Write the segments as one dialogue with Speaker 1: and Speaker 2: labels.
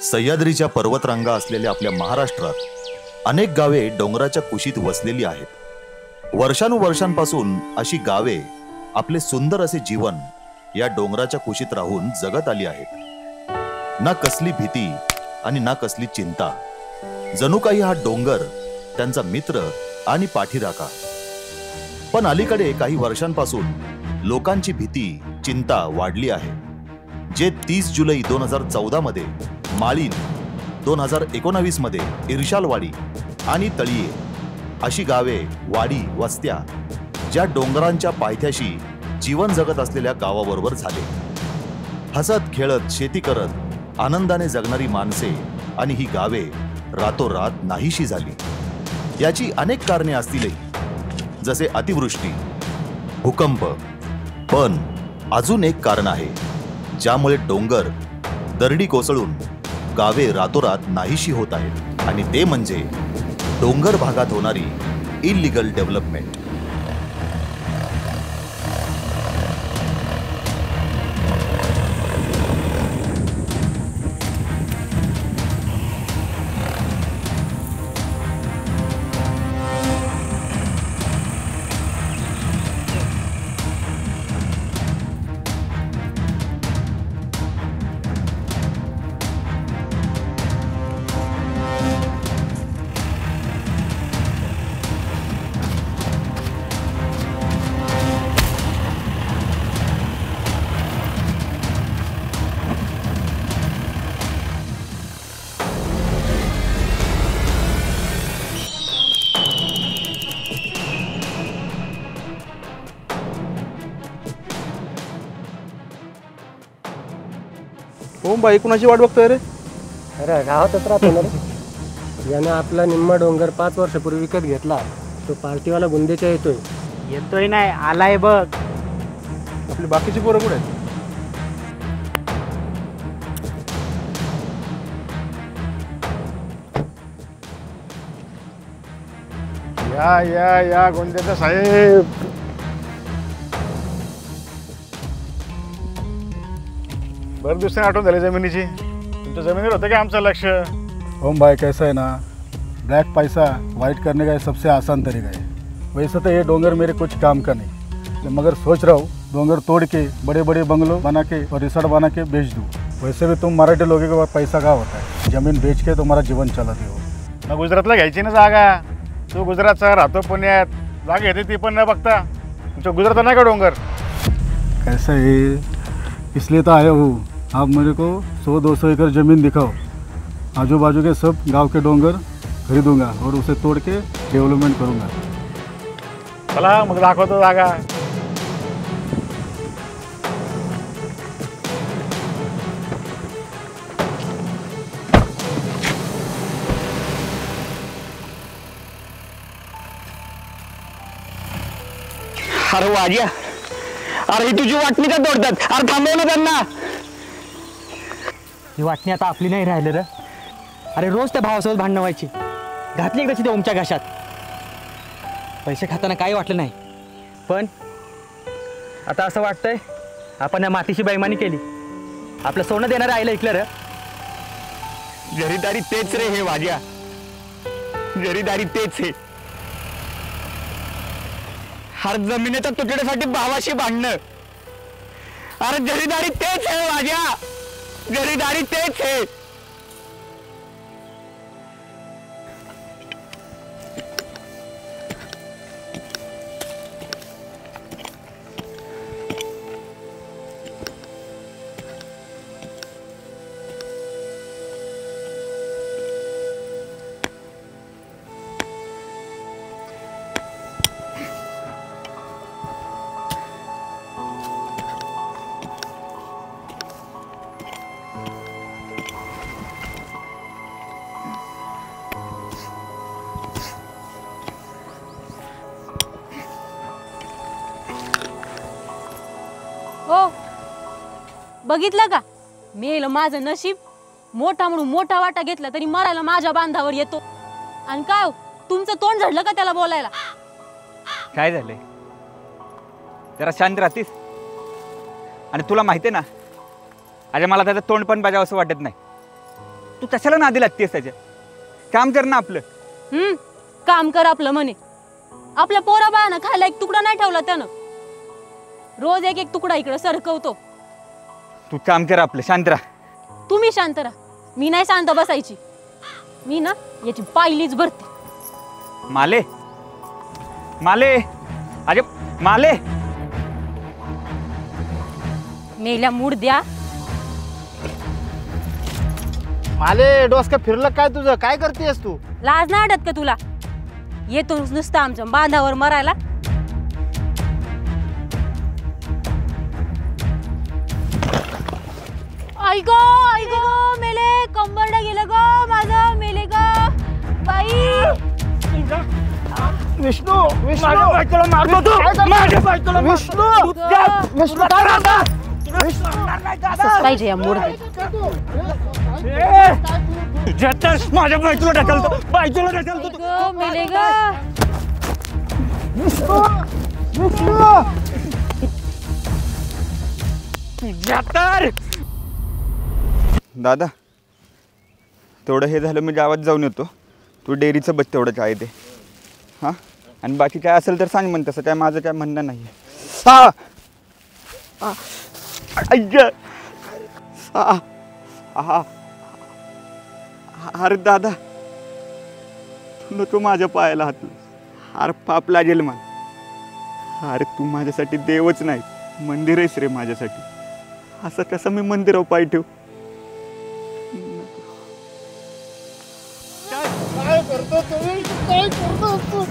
Speaker 1: सह्याद्रीच्या पर्वतरांगा असलेल्या आपल्या महाराष्ट्रात अनेक गावे डोंगराच्या कुशीत वसलेली आहेत। वर्षानुवर्षांपासून अशी गावे आपले सुंदर असे जीवन या डोंगराच्या कुशीत राहून जगत आली आहेत। ना कसली भीती आणि ना कसली चिंता, जणू काही हा डोंगर त्यांचा मित्र आणि पाठीराखा। पण अलीकडे काही वर्षांपासून लोकांची भीती चिंता वाढली आहे। जे 30 जुलै 2014 मध्ये माळीन, 2019 मध्ये इर्शालवाडी आणि तळीये अशी गावे, वाडी, वस्त्या ज्या डोंगरांच्या पायथ्याशी जीवन जगत असलेल्या गावाबरोबर झाले। हसत खेळत शेती करत आनंदाने जगणारी माणसे आणि ही गावे रातोरात नाहीशी झाली। याची अनेक कारणे असतीलही, जसे अतिवृष्टी, भूकंप। पण अजून एक कारण आहे ज्यामुळे डोंगर दरडी कोसळून गावे रातोरात नाहीशी होत आहेत, आणि ते म्हणजे डोंगर भागात होणारी इल्लीगल डेव्हलपमेंट।
Speaker 2: ओम भाई कुणाची वाट बघतोय रे?
Speaker 3: अरे गावातच राहतो ना रे। यानं आपला निम्मा डोंगर 5 वर्षापूर्वी विकत घेतला। तो पार्टीवाला गुंदेच्या येतोय नाही, आलाय बघ।
Speaker 2: आपली बाकीची पोरं कुठे आहेत?
Speaker 4: या या या गुंदेचा साहेब, बरं दिवसांनी आठवण झाली जमिनीची। तुमच्या जमिनीवर होतं का आमचं लक्ष?
Speaker 5: ओम भाई कैसा है ना, ब्लैक पैसा वाइट करने का सबसे आसान तरीका है। वैसे तो ये डोंगर मेरे कुछ काम का नहीं, मगर सोच रहा हूँ डोंगर तोड़ के बड़े बड़े बंगलों बना के और रिसोर्ट बना के बेच दूँ। वैसे भी तुम मराठी लोगों के पास पैसा कहाँ होता है, जमीन बेच के तुम्हारा जीवन चलाते हो।
Speaker 4: मग गुजरातला घ्यायची ना जागा। तू गुजरातचा राहतो, पुण्यात जागा घेते ती पण न बघता। तुमच्या गुजरात नाही का डोंगर?
Speaker 5: कैसा है, इसलिए तो आया हूँ। आप मेरे को 100-200 एकड़ ज़मीन दिखाओ, आजू बाजू के सब गांव के डोंगर खरीदूंगा और उसे तोड़ के डेवलपमेंट करूंगा।
Speaker 4: चला मग दाखवतो जागा।
Speaker 6: अरे वाजिया, अरे ही तुझी वाटणी का तोडतात? अरे थांबव ना त्यांना।
Speaker 3: ही वाटणी आता आपली नाही राहिलं रे। अरे रोज त्या भावासोबत भांडणं व्हायची, घातली एकदाची त्या ओमच्या घशात। पैसे खाताना काही वाटलं नाही, पण आता असं वाटतंय आपण या मातीशी बेईमानी केली। आपलं सोनं देणारं आईला ऐकलं रे।
Speaker 6: जरीदारी तेच रे हे वाजिया, जरीदारी तेच हे। हर जमिनीच्या तुकड्यासाठी भावाशी भांडणं। अरे जरीदारी तेच आहे वाजिया, जरीदारी तेच आहे।
Speaker 7: हो बघितलं का, मेलं माझं नशीब। मोठा म्हणून मोठा वाटा घेतला तरी मरायला माझ्या बांधावर येतो। आणि काय हो, तुमचं तोंड झडलं का त्याला बोलायला?
Speaker 6: काय झालंय? जरा शांत राहतीस? आणि तुला माहिती आहे ना, अरे मला त्याचं तोंड पण बजावं असं वाटत नाही। तू कशाला नादी लागतेस त्याच्या? काम कर ना आपलं.
Speaker 7: काम कर आपलं म्हणे. आपल्या पोरा बाळानं खायला एक तुकडा नाही ठेवला त्यानं. रोज एक एक तुकडा इकडे सरकवतो.
Speaker 6: तू काम कर आपलं, शांत राहा.
Speaker 7: तुम्ही शांत राहा, मी नाही शांत बसायची. मी ना याची पायलीच भरते.
Speaker 6: माले माले अरे माले,
Speaker 7: मेल्या मूड द्या.
Speaker 4: माले डोसका फिरलं काय तुझं? काय करतेस तू?
Speaker 7: लाज नाही वाटत का तुला? येतो नुसतं आमच्या बांधावर मरायला. ऐक मेले, कंबरड गेलं ग माझं, मेले ग बाई.
Speaker 4: विष्णू
Speaker 6: माझ्या बायकोला मारतो तू, माझ्या बायकोला
Speaker 4: विष्णू
Speaker 7: असंच पाहिजे या मूड.
Speaker 6: माझ्या बायकोला ढकलतो, बायकोला ढकलतो तू.
Speaker 7: मेले ग.
Speaker 6: दादा तेवढं हे झालं मी गावात जाऊन येतो. तू डेअरीचं बघ तेवढं काय ते. हां, आणि बाकी काय असेल तर सांग. म्हण तसं काय माझं काय म्हणणं नाही आहे. अरे दादा तू नको माझ्या पायाला हात. अरे पाप लागेल मला. अरे तू माझ्यासाठी देवच नाही, मंदिर आहेस रे माझ्यासाठी. असं कसं मी मंदिरावर पाय ठेवू?
Speaker 5: काय करतो तुम्ही? काय करतो तू?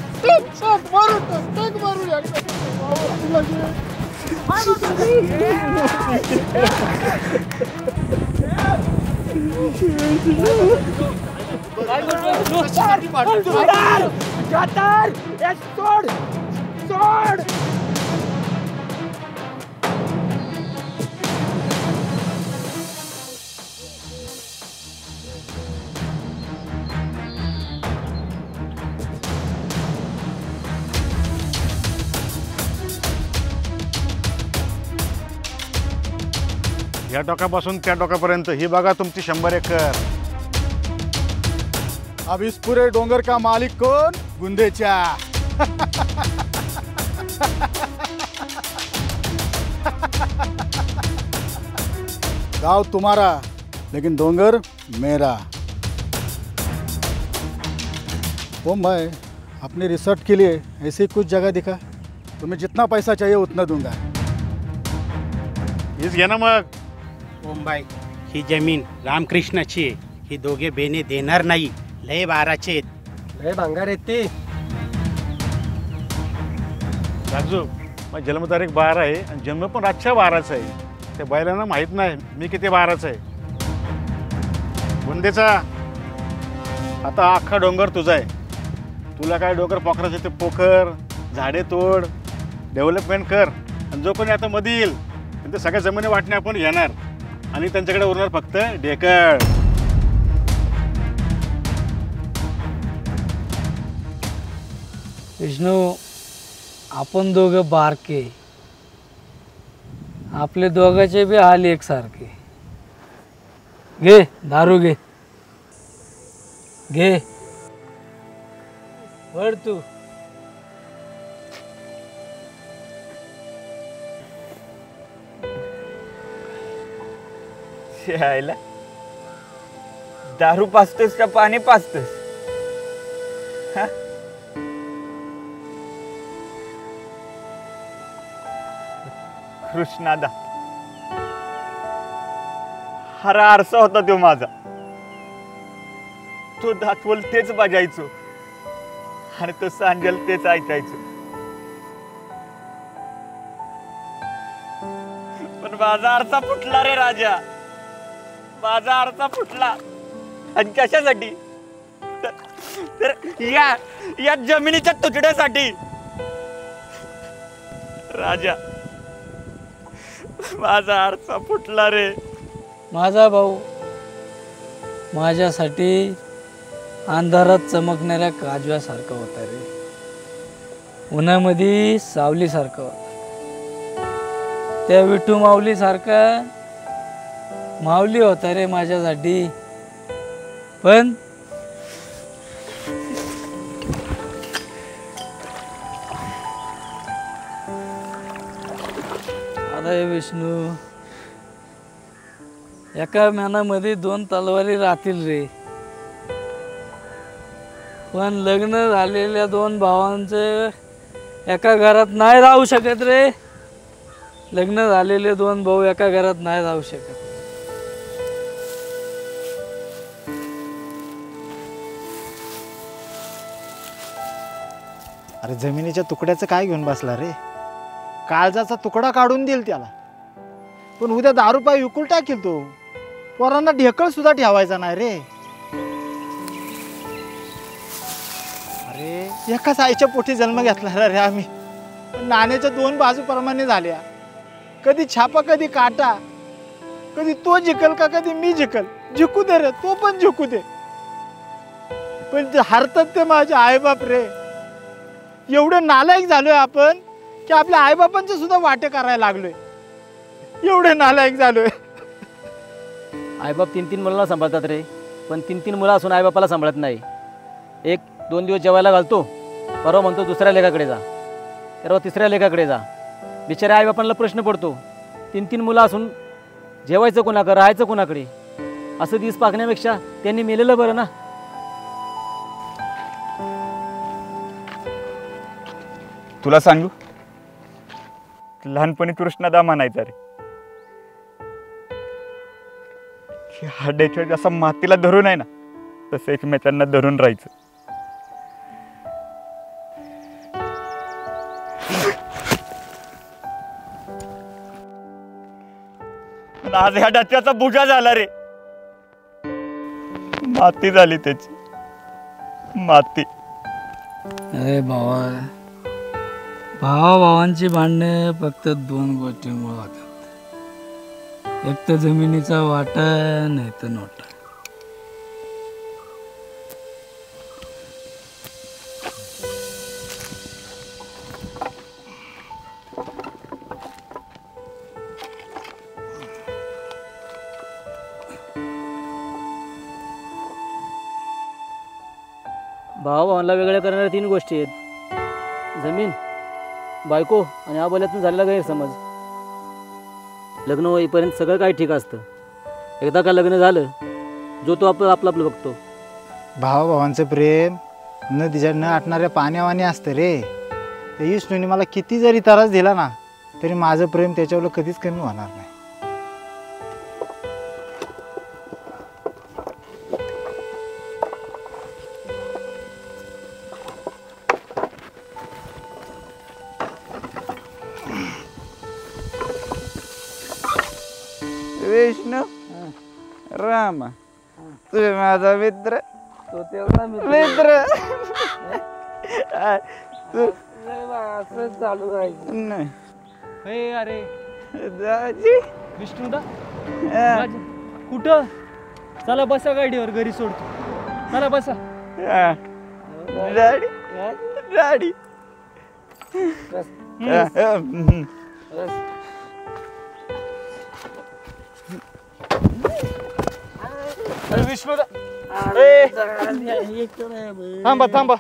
Speaker 4: या टोकापासून त्या टोकापर्यंत ही बघा तुमची 100 एकर.
Speaker 5: अब इस पूरे डोंगर का मालिक कौन? गुंदेचा. गांव तुम्हारा लेकिन डोंगर मेरा. ओम भाई, अपने रिसर्च के लिए ऐसी कुछ जगह दिखा. तुम्हें जितना पैसा चाहिए उतना दूंगा.
Speaker 4: हीच घे ना मग.
Speaker 8: ओमबाई, ही जमीन रामकृष्णाची आहे. ही दोघे बेने देणार नाही. लय बाराचे आहेत.
Speaker 2: लय भांगार आहेत ते.
Speaker 4: राजू, माझी जन्मतारीख 12 आहे आणि जन्म पण रातच्या 12चा आहे. त्या बैलांना माहीत नाही मी किती 12चा आहे. बुंदेचा आता अख्खा डोंगर तुझा आहे. तुला काय डोंगर पोखराचे ते पोखर, झाडे तोड, डेव्हलपमेंट कर. आणि जो कोणी आता मध्ये येईल त्यांच्या सगळ्या जमिनी वाटणे आपण घेणार आणि त्यांच्याकडे उरणार फक्त ढेकळ.
Speaker 9: विष्णू, आपण दोघं बारके, आपले दोघांचे बी हाल एकसारखे. घे दारू, घे घे. वळ तू.
Speaker 6: यायला दारू पाजतोस का पाणी पाजतोस? कृष्णादा, हरा आरसा होता तो माझा. तो दाखवल तेच बघायचो आणि तो सांगेल तेच ऐकायचो. पण माझा आरसा फुटला रे राजा. माझा आरसा फुटला. आणि कशासाठी? तर या जमिनीच्या तुकड्यासाठी. राजा, माझा आरसा फुटला रे.
Speaker 9: माझा भाऊ माझ्यासाठी अंधारात चमकणाऱ्या काजव्यासारखा होता रे. उन्हामध्ये सावलीसारखा होता. त्या विठू माऊलीसारखा माऊली होता रे माझ्यासाठी. पण अरे विष्णू, एका मनामध्ये 2 तलवारी राहतील रे. पण लग्न झालेल्या 2 भावांचे एका घरात नाही राहू शकत रे. लग्न झालेले 2 भाऊ एका घरात नाही राहू शकत.
Speaker 10: अरे जमिनीच्या तुकड्याचं काय घेऊन बसला रे? काळजाचा तुकडा काढून देईल त्याला, पण उद्या दारू पाय विकून टाकील तो. पोरांना ढेकळ सुद्धा ठेवायचा नाही रे. अरे एकाच आईच्या पोटी जन्म घेतला रे आम्ही. नाण्याच्या 2 बाजूप्रमाणे झाल्या. कधी छापा कधी काटा. कधी तो जिंकल का कधी मी जिंकल. जिंकू दे रे, तो पण जिंकू दे. पण हरतात ते माझे आईबाप रे. एवढे नालायक झालोय आपण की आपल्या आईबापांचे सुद्धा वाटे करायला लागलोय. एवढे नालायक झालोय.
Speaker 3: आईबाप 3-3 मुलांना सांभाळतात रे, पण 3-3 मुलं असून आईबापाला सांभाळत नाही. 1-2 दिवस जेवायला घालतो, परवा म्हणतो दुसऱ्या लेखाकडे जा, परवा तिसऱ्या लेखाकडे जा. बिचाऱ्या आईबापांना प्रश्न पडतो, 3-3 मुलं असून जेवायचं कोणाकडे, राहायचं कोणाकडे. असं दिस पाकण्यापेक्षा त्यांनी मेलेलं बरं ना.
Speaker 6: तुला सांगू, लहानपणी कृष्णदा म्हणायचा रे की हाड्याच्या जसा मातीला धरून आहे ना, तसं एकमेकांना धरून राहायचं. पण आज ह्या डच्याचा बुजा झाला रे. माती झाली त्याची, माती.
Speaker 9: अरे भावा, भावाभावांची भांडणं फक्त 2 गोष्टींमुळे होतात. एक तर जमिनीचा वाटा, नाही तर नोटा.
Speaker 3: भावाभावांना वेगळ्या करणाऱ्या 3 गोष्टी आहेत: जमीन, बायको आणि आबोल्यातून झालेला गैरसमज. लग्न होईपर्यंत सगळं काही ठीक असतं. एकदा का लग्न झालं, जो तो आपलं आपलं बघतो.
Speaker 10: भावाभावांचं प्रेम नदीच्या न आटणाऱ्या पाण्यावाने असतं रे. त्या विष्णूने मला किती जरी त्रास दिला ना, तरी माझं प्रेम त्याच्यावर कधीच कमी होणार नाही.
Speaker 6: विष्णू, राम, तुझे माझा मित्र.
Speaker 9: तो त्याचा
Speaker 6: मित्र
Speaker 9: असं चालू राहायचं
Speaker 6: नाही.
Speaker 3: हे अरे
Speaker 6: दाजी,
Speaker 3: विष्णुदा, कुठं? चला बसा गाडीवर, घरी सोडतो. चला बसा.
Speaker 6: दाढी दाढी.
Speaker 10: विष्णूदा, थांबा थांबा.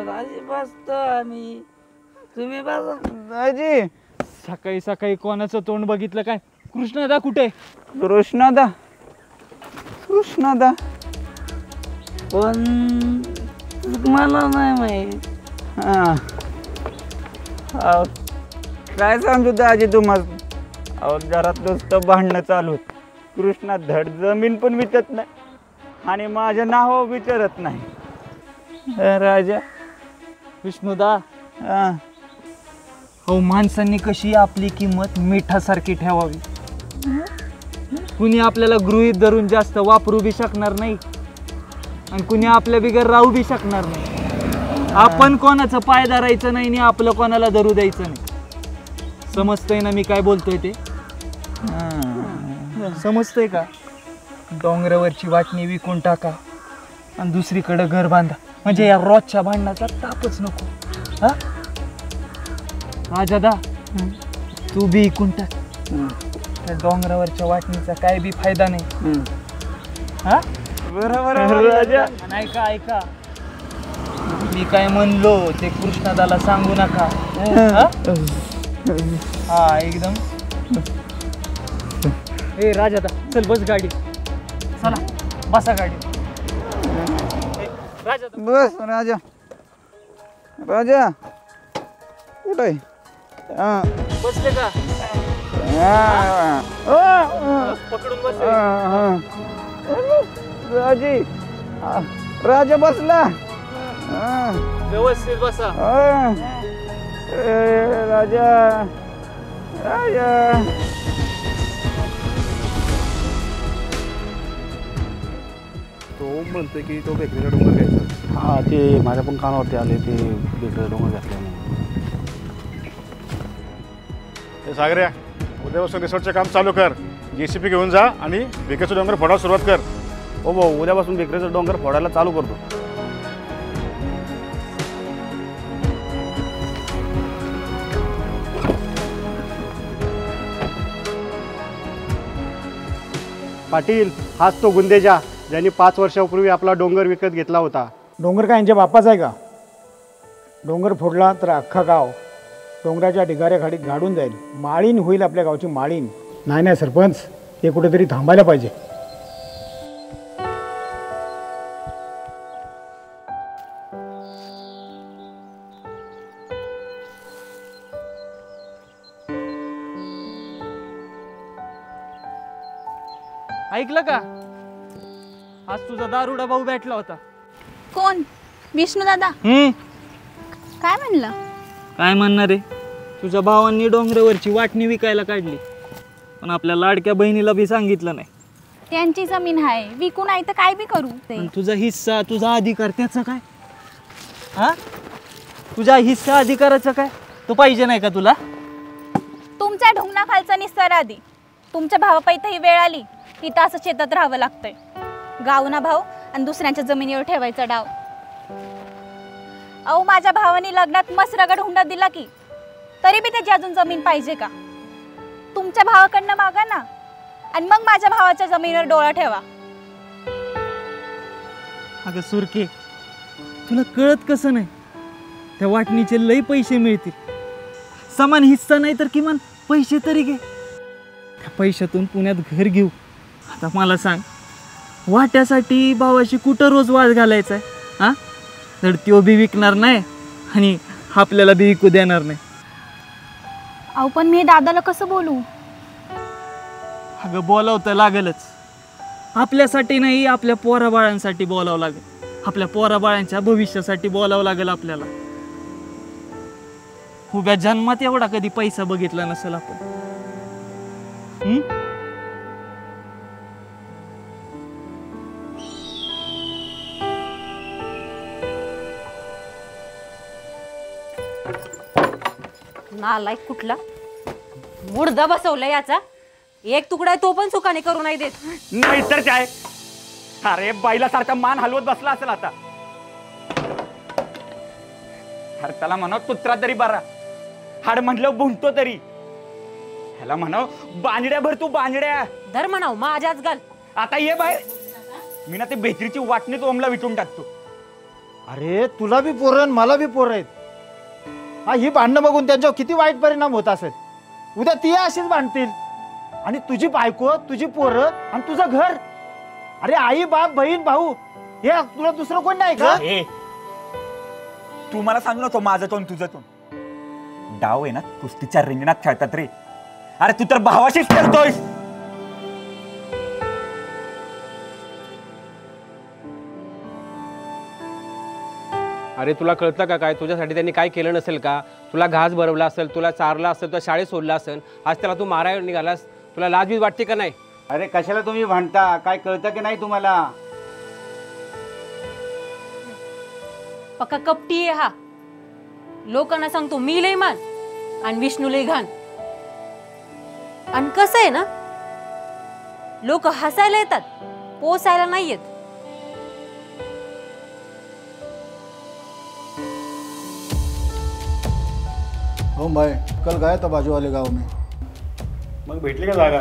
Speaker 9: राजी बसतो आम्ही, तुम्ही बसा.
Speaker 6: दाजी,
Speaker 3: सकाळी सकाळी कोणाचं तोंड बघितलं काय? कृष्णदा कुठे?
Speaker 6: कृष्णदा, कृष्णदा.
Speaker 9: पण मला नाही माहित.
Speaker 6: काय सांगू दाजी तुम्हाला? अहो, घरात नुसतं भांडणं चालू होत. कृष्णा धड जमीन पण विकत नाही आणि माझ्या नाव विचारत नाही. राजा,
Speaker 3: विष्णुदा, हो, माणसांनी कशी आपली किंमत मिठासारखी ठेवावी. कुणी आपल्याला गृहीत धरून जास्त वापरू बी शकणार नाही आणि कुणी आपल्या बिगर राहू बी शकणार नाही. आपण कोणाचं पाय धरायचं नाही आणि आपलं कोणाला धरू द्यायचं नाही. समजतंय ना मी काय बोलतोय ते? समजतंय का? डोंगरावरची वाटणी विकून टाका आणि दुसरीकडे घर बांधा, म्हणजे या रोजच्या भांडणाचा तापच नको. हा राजादा, तू बी विकून टाक.
Speaker 9: त्या डोंगरावरच्या वाटणीचा काय बी फायदा नाही. हा
Speaker 6: बरोबर
Speaker 9: राजा. आणि ऐका मी काय म्हणलो ते कृष्णादाला सांगू नका. हा एकदम. ए राजा चल बस गाडी. चला बसा गाडी. राजा
Speaker 6: बस राजा. राजा कुठं आहे?
Speaker 9: बसले का? पकडून बस.
Speaker 6: राजी राजा बसला.
Speaker 9: व्यवस्थित बसा.
Speaker 6: राजा राजा
Speaker 2: तो म्हणतोय की तो बेकरीचा डोंगर घ्यायचा.
Speaker 4: हां ते माझ्या पण कानावरती आले ते बेकरीचा डोंगर घातल्याने. ते सागऱ्या उद्यापासून रिसॉर्टचं काम चालू कर. JCB घेऊन जा आणि बेकरीचा डोंगर फोडायला सुरुवात कर. हो भाऊ उद्यापासून बेकरीचा डोंगर फोडायला चालू करतो. पाटील हाच तो गुंदेजा ज्यांनी 5 वर्षापूर्वी आपला डोंगर विकत घेतला होता.
Speaker 10: डोंगर काय यांच्या बापाचा आहे का? डोंगर फोडला तर अख्खा गाव डोंगराच्या ढिगाऱ्या खाडीत गाडून जाईल. माळीन होईल आपल्या गावची माळीन. नाही सरपंच ते कुठेतरी थांबायला पाहिजे.
Speaker 9: ऐकलं का? आज तुझा दारुडा भाऊ भेटला होता.
Speaker 11: कोण? विष्णू दादा. काय म्हणलं?
Speaker 9: काय म्हणणार आहे? तुझ्या भावांनी डोंगरावरची वाटणी विकायला काढली पण आपल्या लाडक्या बहिणीला बी सांगितलं नाही.
Speaker 11: त्यांची जमीन आहे विकू नाही तर काय बी करू.
Speaker 9: पण तुझा हिस्सा तुझा अधिकार त्याचं काय? हा तुझ्या हिस्सा अधिकाराचं काय? तो पाहिजे नाही का तुला?
Speaker 11: तुमच्या ढोंगणाखालचा निस्तार आधी तुमच्या भावापायी ही वेळ आली इथं असं शेतात राहावं लागतंय. गावना भाव आणि दुसऱ्यांच्या जमिनीवर ठेवायचा डाव. अहो माझ्या भावाने लग्नात मस्त रगड हुंडा दिला की तरी बी त्याची अजून जमीन पाहिजे का? तुमच्या भावाकडनं मागा ना आणि मग माझ्या भावाच्या जमिनीवर डोळा ठेवा.
Speaker 9: अगं सुरके तुला कळत कसं नाही? त्या वाटणीचे लई पैसे मिळतील. समान हिस्सा नाही तर किमान पैसे तरी घे. त्या पैशातून पुण्यात घर घेऊ. आता मला सांग वाट्यासाठी भावाशी कुठं रोज वाद घालायचा आहे? हां तर त्यो बी विकणार नाही आणि आपल्याला बी विकू देणार नाही.
Speaker 11: अहो पण मी दादाला कसं बोलू?
Speaker 9: अगं बोलावं लागेलच. आपल्यासाठी नाही आपल्या पोराबाळांसाठी बोलावं लागेल. आपल्या पोराबाळांच्या भविष्यासाठी बोलावं लागेल आपल्याला. उभ्या जन्मात एवढा कधी पैसा बघितला नसेल आपण.
Speaker 7: नालायक कुठला मुर्दा बसवला याचा. एक तुकडा तो पण सुखाने करू नाही देत.
Speaker 6: नाही तर काय? अरे बाईला सारखा मान हलवत बसला असेल आता. अरे त्याला म्हणाव कुत्रा तरी बरा. हाड म्हटलं बुंटतो तरी. ह्याला म्हणाव बांजड्या भर तू बांजड्या.
Speaker 7: धर म्हणाव माझ्याच घाल.
Speaker 6: आता ये बाहेर. मी ना ते बेकरीची वाटणीत ओमला विटून टाकतो.
Speaker 10: अरे तुला बी पोरं आणि मला बी पोरं आहेत. हा ही भांडणं बघून त्यांच्यावर किती वाईट परिणाम होत असेल. उद्या ती अशीच भांडतील आणि तुझी बायको तुझी पोरं आणि तुझं घर. अरे आई बाप बहीण भाऊ हे तुला दुसरं कोण नाही का?
Speaker 6: तू मला सांगू नको माझं तोंड तुझं तोंड. डाव आहे ना कुस्तीच्या रिंगणात खेळतात रे. अरे तू तर भावाशीच खेळतोय.
Speaker 2: अरे तुला कळतं का काय? तुझ्यासाठी त्यांनी काय केलं नसेल का? तुला घास भरवला असेल, तुला चारला असेल, तुला शाळेत सोडला असेल. आज त्याला तू मारायला निघालास. तुला लाजबीज वाटते का नाही?
Speaker 6: अरे कशाला तुम्ही भांडता? काय कळतं की नाही तुम्हाला?
Speaker 7: पक्का कपटी आहे हा. लोकांना सांगतो मी लय मान आणि विष्णू लय घाण. आणि कसं आहे ना लोक हसायला येतात पोसायला नाही येत.
Speaker 5: हो भाई कल गया था बाजू वाले गांव में.
Speaker 4: मग भेटली का जागा?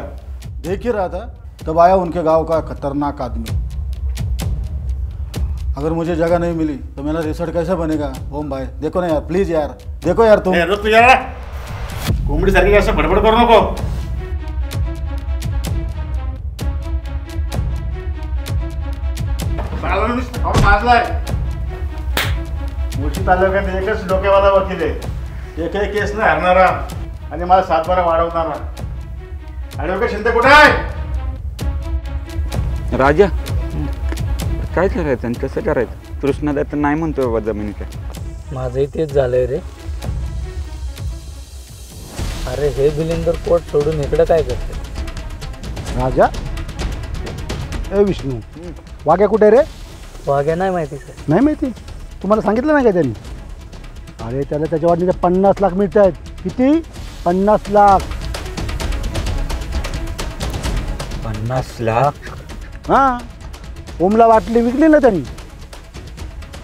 Speaker 5: देख ही रहा था तब आया उनके गांव का खतरनाक आदमी। अगर मुझे जगह नहीं मिली तो मेरा रिसोर्ट कैसे बनेगा? ओम भाई देखो ना यार, प्लीज यार, देखो यार तुम।
Speaker 4: तू यार कोंबडी सारखी असं बडबड करू नको। मुळशी तालुक्यात एकच डोक्यावाला वकील आहे, एकही केस न हरणारा आणि मला 7-12 वाढवणारा। ॲडव्होकेट शिंदे कुठे आहे?
Speaker 6: राजा काय करायचं आणि कसं करायचं? कृष्णादा तर नाही म्हणतोय बाबा जमिनीचा।
Speaker 9: माझंही तेच झालंय रे। अरे हे बिलिंदर कोर्ट सोडून इकडे काय करते?
Speaker 5: राजा ए विष्णू, वाघ्या कुठे रे?
Speaker 9: वाघ्या नाही माहिती सर।
Speaker 5: नाही माहिती? तुम्हाला सांगितलं नाही का त्यांनी? अरे त्याला त्याच्या वाटणीचे 50 लाख मिळत आहेत। किती? 50 लाख।
Speaker 6: 50 लाख?
Speaker 5: हां, ओमला वाटली विकली ना त्यांनी।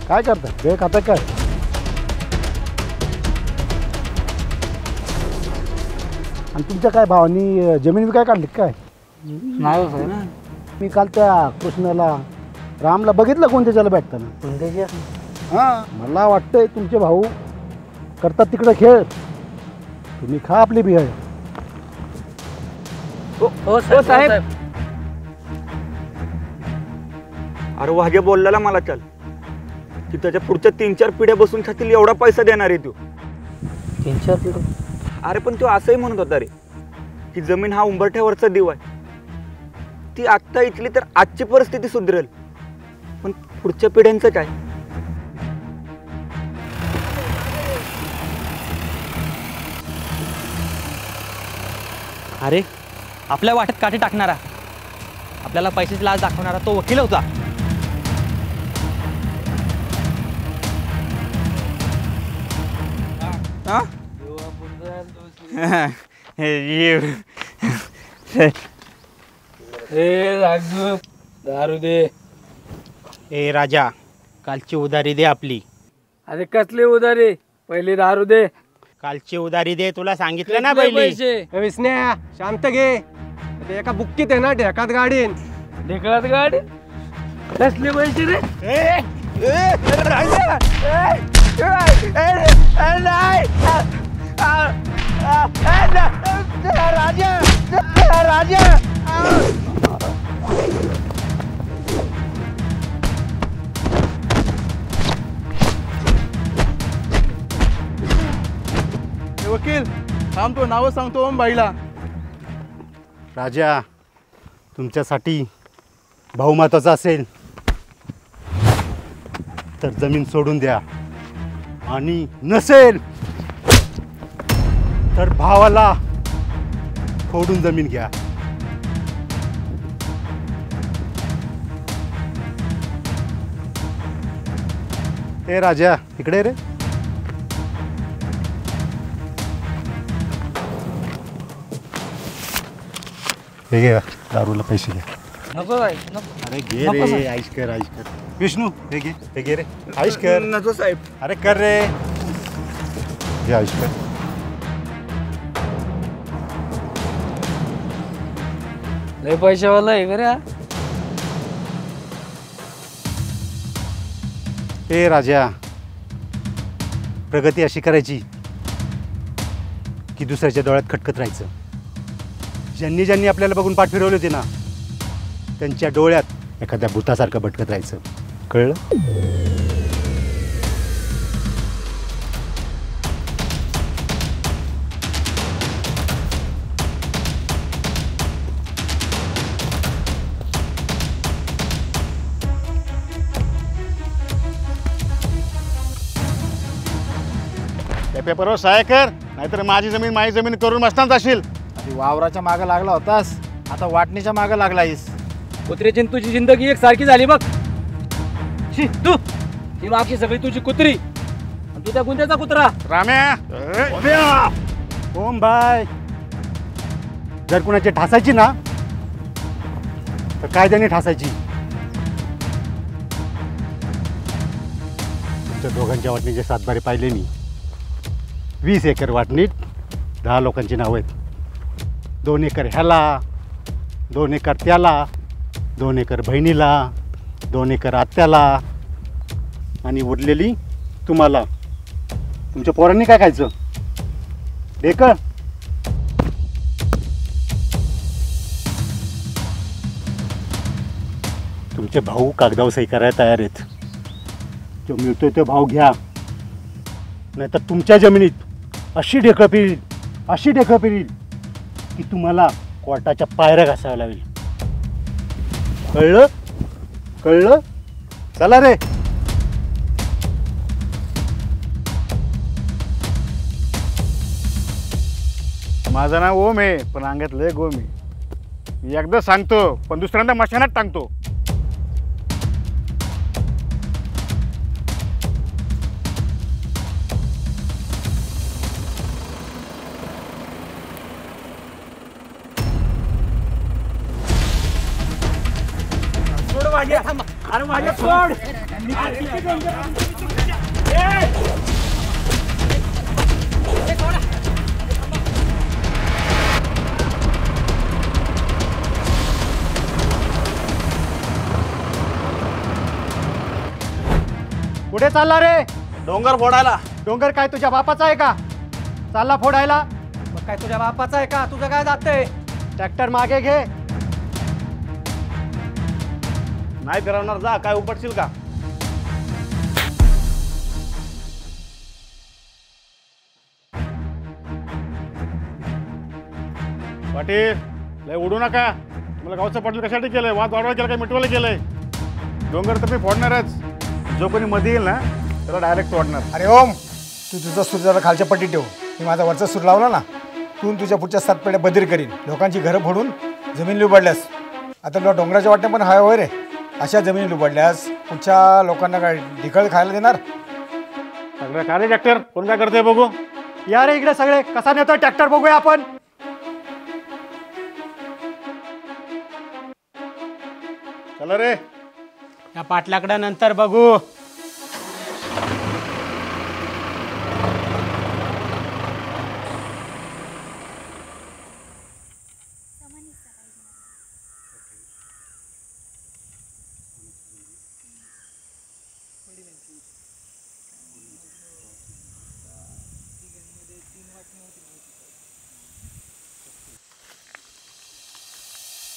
Speaker 5: काय करता? वेळ खाता काय? आणि तुमच्या काय भावानी जमीन विकाय काढली काय?
Speaker 9: नाही हो सर ना।
Speaker 5: मी काल त्या कृष्णाला रामला बघितलं कोणत्याच्याला भेटताना। हां, मला वाटतंय तुमचे भाऊ करतात तिकडे खेळ, तुम्ही खा आपली बिहार।
Speaker 9: हो साहेब।
Speaker 6: अरे वाघ्या बोलला मला काल की त्याच्या पुढच्या 3-4 पिढ्या बसून खातील एवढा पैसा देणार आहे तो।
Speaker 9: 3-4 पिढ्या?
Speaker 6: अरे पण तो असंही म्हणत होता रे की जमीन हा उंबरठ्यावरचा दिवा आहे, ती आत्ता इकली तर आजची परिस्थिती सुधरेल, पण पुढच्या पिढ्यांचं काय?
Speaker 3: अरे आपल्या वाटेत काठी टाकणारा, आपल्याला पैशाची लाच दाखवणारा तो वकील होता।
Speaker 9: दारू दे।
Speaker 8: ए राजा, कालची उधारी दे आपली।
Speaker 9: अरे कसली उधारी? पहिली दारू दे।
Speaker 8: कालची उधारी दे, तुला सांगितलं ना पहिली।
Speaker 2: विस्न्या शांत घे, ते एका बुक्कीत आहे ना ढेकात गाडीन।
Speaker 9: ढेकळात गाडी? कसले पैसे रे?
Speaker 5: वकील थांबतो, नावं सांगतो ओम भाईला।
Speaker 4: राजा, तुमच्यासाठी भाऊ महत्वाचा असेल तर जमीन सोडून द्या, आणि नसेल तर भावाला फोडून जमीन घ्या। ए राजा, इकडे रे। हे घे, दारूला पैसे घे।
Speaker 9: नको भाई नको।
Speaker 4: अरे घे रे, आईश कर, आईश कर। विष्णू हे घे रे, आईश कर।
Speaker 6: नको साहेब।
Speaker 4: अरे कर रे, घे आईश कर।
Speaker 9: लय पैशावाला आहे का रे?
Speaker 4: ए राजा, प्रगती अशी करायची की दुसऱ्याच्या डोळ्यात खटकत राहायचं। ज्यांनी ज्यांनी आपल्याला बघून पाठ फिरवले होते ना, त्यांच्या डोळ्यात एखाद्या भूतासारखं भटकत राहायचं, कळलं? त्या पेपरवर सहाय्य कर, नाहीतर माझी जमीन करून मस्तान जाशील।
Speaker 10: आधी वावराच्या मागं लागला होतास, आता वाटणीच्या मागं लागलायस।
Speaker 9: कुत्र्याची आणि तुझी जिंदगी एक सारखी झाली बघ। शी तू, ही मागची सगळी तुझी कुत्री आणि तू त्या गुंत्याचा कुत्रा।
Speaker 4: राम्या, ओम भाई, जर कुणाची ठासायची ना तर कायद्याने ठासायची। तुमच्या दोघांच्या वाटणीचे 7 बारे पाहिले मी। 20 एकर वाटणीत 10 लोकांची नावं आहेत। 2 एकर ह्याला, 2 एकर त्याला, 2 एकर बहिणीला, 2 एकर आत्याला आणि उरलेली तुम्हाला. तुमच्या पोरांनी काय खायचं? ढेकळ. तुमचे भाऊ कागदावर सही करायला तयार आहेत. जो मिळतोय तो भाव घ्या, नाहीतर तुमच्या जमिनीत अशी ढेकळं पिरील की तुम्हाला कोर्टाच्या पायऱ्या घासाव्या लागेल. कळलं? कळलं? चला रे. माझं नाव ओम आहे, पण अंगात लय गोम आहे. मी एकदा सांगतो पण दुसऱ्यांदा मशानात टांगतो.
Speaker 9: अरे माझ्या सोड.
Speaker 4: कुठे चालला रे? डोंगर फोडायला. डोंगर काय तुझ्या बापाचा आहे का? चालला फोडायला?
Speaker 3: मग काय तुझ्या बापाचा आहे का? तुझं काय जातंय?
Speaker 4: ट्रॅक्टर मागे घे.
Speaker 6: नाही फिरवणार, जा. काय उपटशील का?
Speaker 4: पाटील लय उडू नका. तुम्हाला गावचं पाटील कशासाठी केलंय? वाद वाढवायला केलं काय मिटवायला केलंय? डोंगर तर मी फोडणारच. जो कोणी मध्ये येईल ना त्याला डायरेक्ट तोडणार.
Speaker 10: अरे ओम, तू तुझा सूर जरा खालच्या पट्टी ठेव. मी माझा वरचा सूर लावला ना, तू तुझ्या पुढच्या 7 पिढ्या बधीर करीन. लोकांची घरं फोडून जमीन लुबाडल्यास. आता तुला डोंगराच्या वाटण्या पण हाय होय रे. अशा जमिनी लुबाडल्यास पुढच्या लोकांना काय ढिकळ खायला देणार?
Speaker 4: सगळं काय रे ट्रॅक्टर? कोण काय करतोय बघू. या रे इकडे सगळे. कसा नेतोय ट्रॅक्टर बघूया आपण. चला रे.
Speaker 8: या पाटलाकडं नंतर बघू.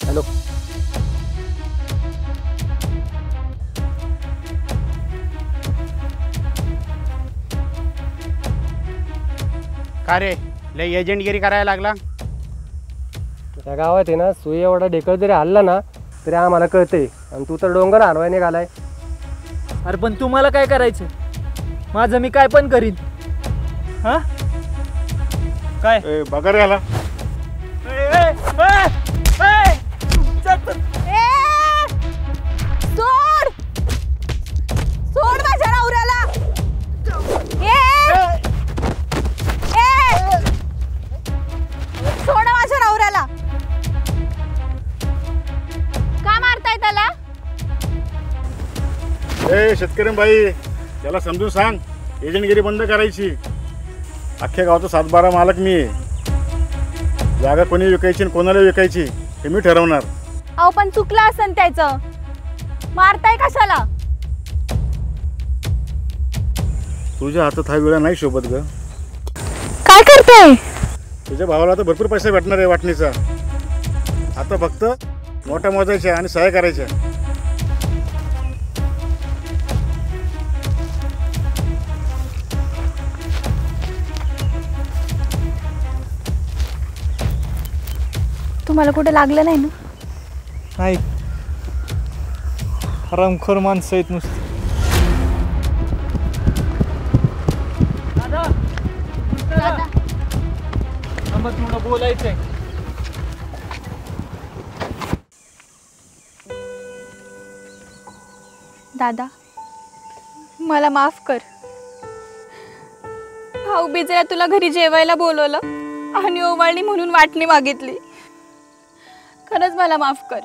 Speaker 2: हॅलो.
Speaker 8: का रे, लय एजंटगिरी करायला लागला?
Speaker 2: त्या गावात आहे ना, सुई एवढा ढेकळ जरी हल्ला ना तरी आम्हाला कळतंय. आणि तू तर डोंगर हलवाय निघालाय.
Speaker 9: अरे पण तुम्हाला काय करायचं? माझं मी काय पण करीन. हा काय?
Speaker 4: बघा रे याला.
Speaker 11: सोड सोड माझ्या नवऱ्याला. सोड माझ्या नवऱ्याला. का मारताय त्याला?
Speaker 4: शेतकरी बाई, त्याला समजून सांग एजंटगिरी बंद करायची. अख्ख्या गावचा 7-12 मालक मी आहे. जागा कोणी विकायची आणि कोणाला विकायची हे मी ठरवणार.
Speaker 11: अहो पण चुकलं असन त्याचं. मारताय कशाला?
Speaker 4: तुझ्या हातात हा वेळा नाही शोभत ग.
Speaker 11: काय करताय?
Speaker 4: तुझ्या भावाला तर भरपूर पैसे भेटणार आहे वाटणीचा. आता फक्त नोटा मोजायच्या आणि सहाय्य करायच्या.
Speaker 11: तुम्हाला कुठे लागलं नाही ना?
Speaker 9: नाही, हरामखोर माणसं आहेत नुसती. थोडं बोलायचंय.
Speaker 11: दादा मला माफ कर. भाऊ बिजला तुला घरी जेवायला बोलवलं आणि ओवाळणी म्हणून वाटणी मागितली. खरंच मला माफ कर.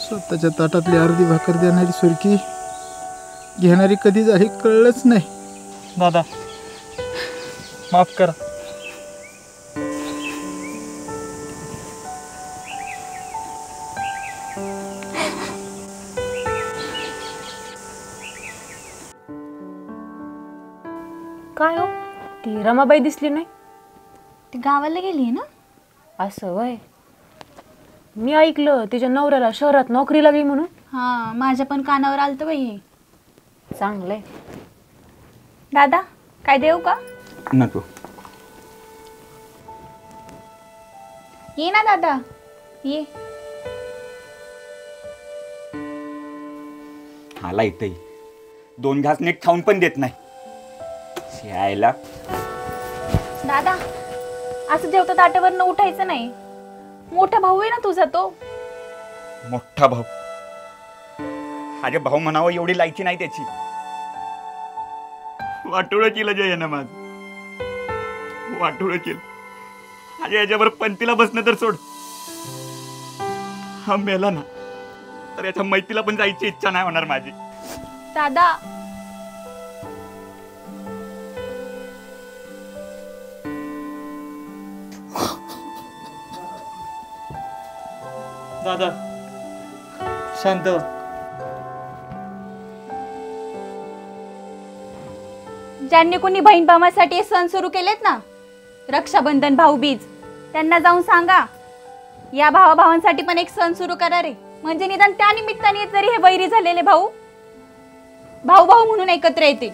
Speaker 10: स्वतःच्या ताटातली अर्धी भाकर देणारी सुरकी घेणारी कधी झाली कळलंच नाही.
Speaker 9: दादा माफ करा.
Speaker 7: रमाबाई दिसली नाही?
Speaker 11: ती गावाला गेली ना?
Speaker 7: असं वय. मी ऐकलं तिच्या नवऱ्याला शहरात नोकरी लागली म्हणून.
Speaker 11: हा, माझ्या पण कानावर आलतं बाई हे.
Speaker 7: चांगलंय.
Speaker 11: दादा काय देऊ का?
Speaker 6: नको.
Speaker 11: ये ना दादा ये.
Speaker 6: आला इथे 2 घास नीट खाऊन पण देत नाही. शियायला.
Speaker 11: दादा असं जेवता ताटावरनं उठायचं नाही. मोठा भाऊ आहे ना तुझा तो.
Speaker 6: मोठा भाऊ. अरे भाऊ म्हणावं एवढी लायकी नाही त्याची. वाटोळं केलं जय ना माझ. वाटोळं केलं. अरे याच्यावर पंतीला बसणं तर सोड. हा मेला ना तर याच्या मैतीला पण जायची इच्छा नाही होणार माझी.
Speaker 11: दादा
Speaker 9: दादा शांत व्हा.
Speaker 11: ज्यांनी कोणी बहीण भावासाठी सण सुरू केलेत ना, रक्षाबंधन भाऊबीज, त्यांना जाऊन सांगा या भावाभावांसाठी पण एक सण सुरू करा रे. म्हणजे निदान त्या निमित्ताने जरी हे वैरी झालेले भाऊ भाऊ भाऊ म्हणून एकत्र येतील.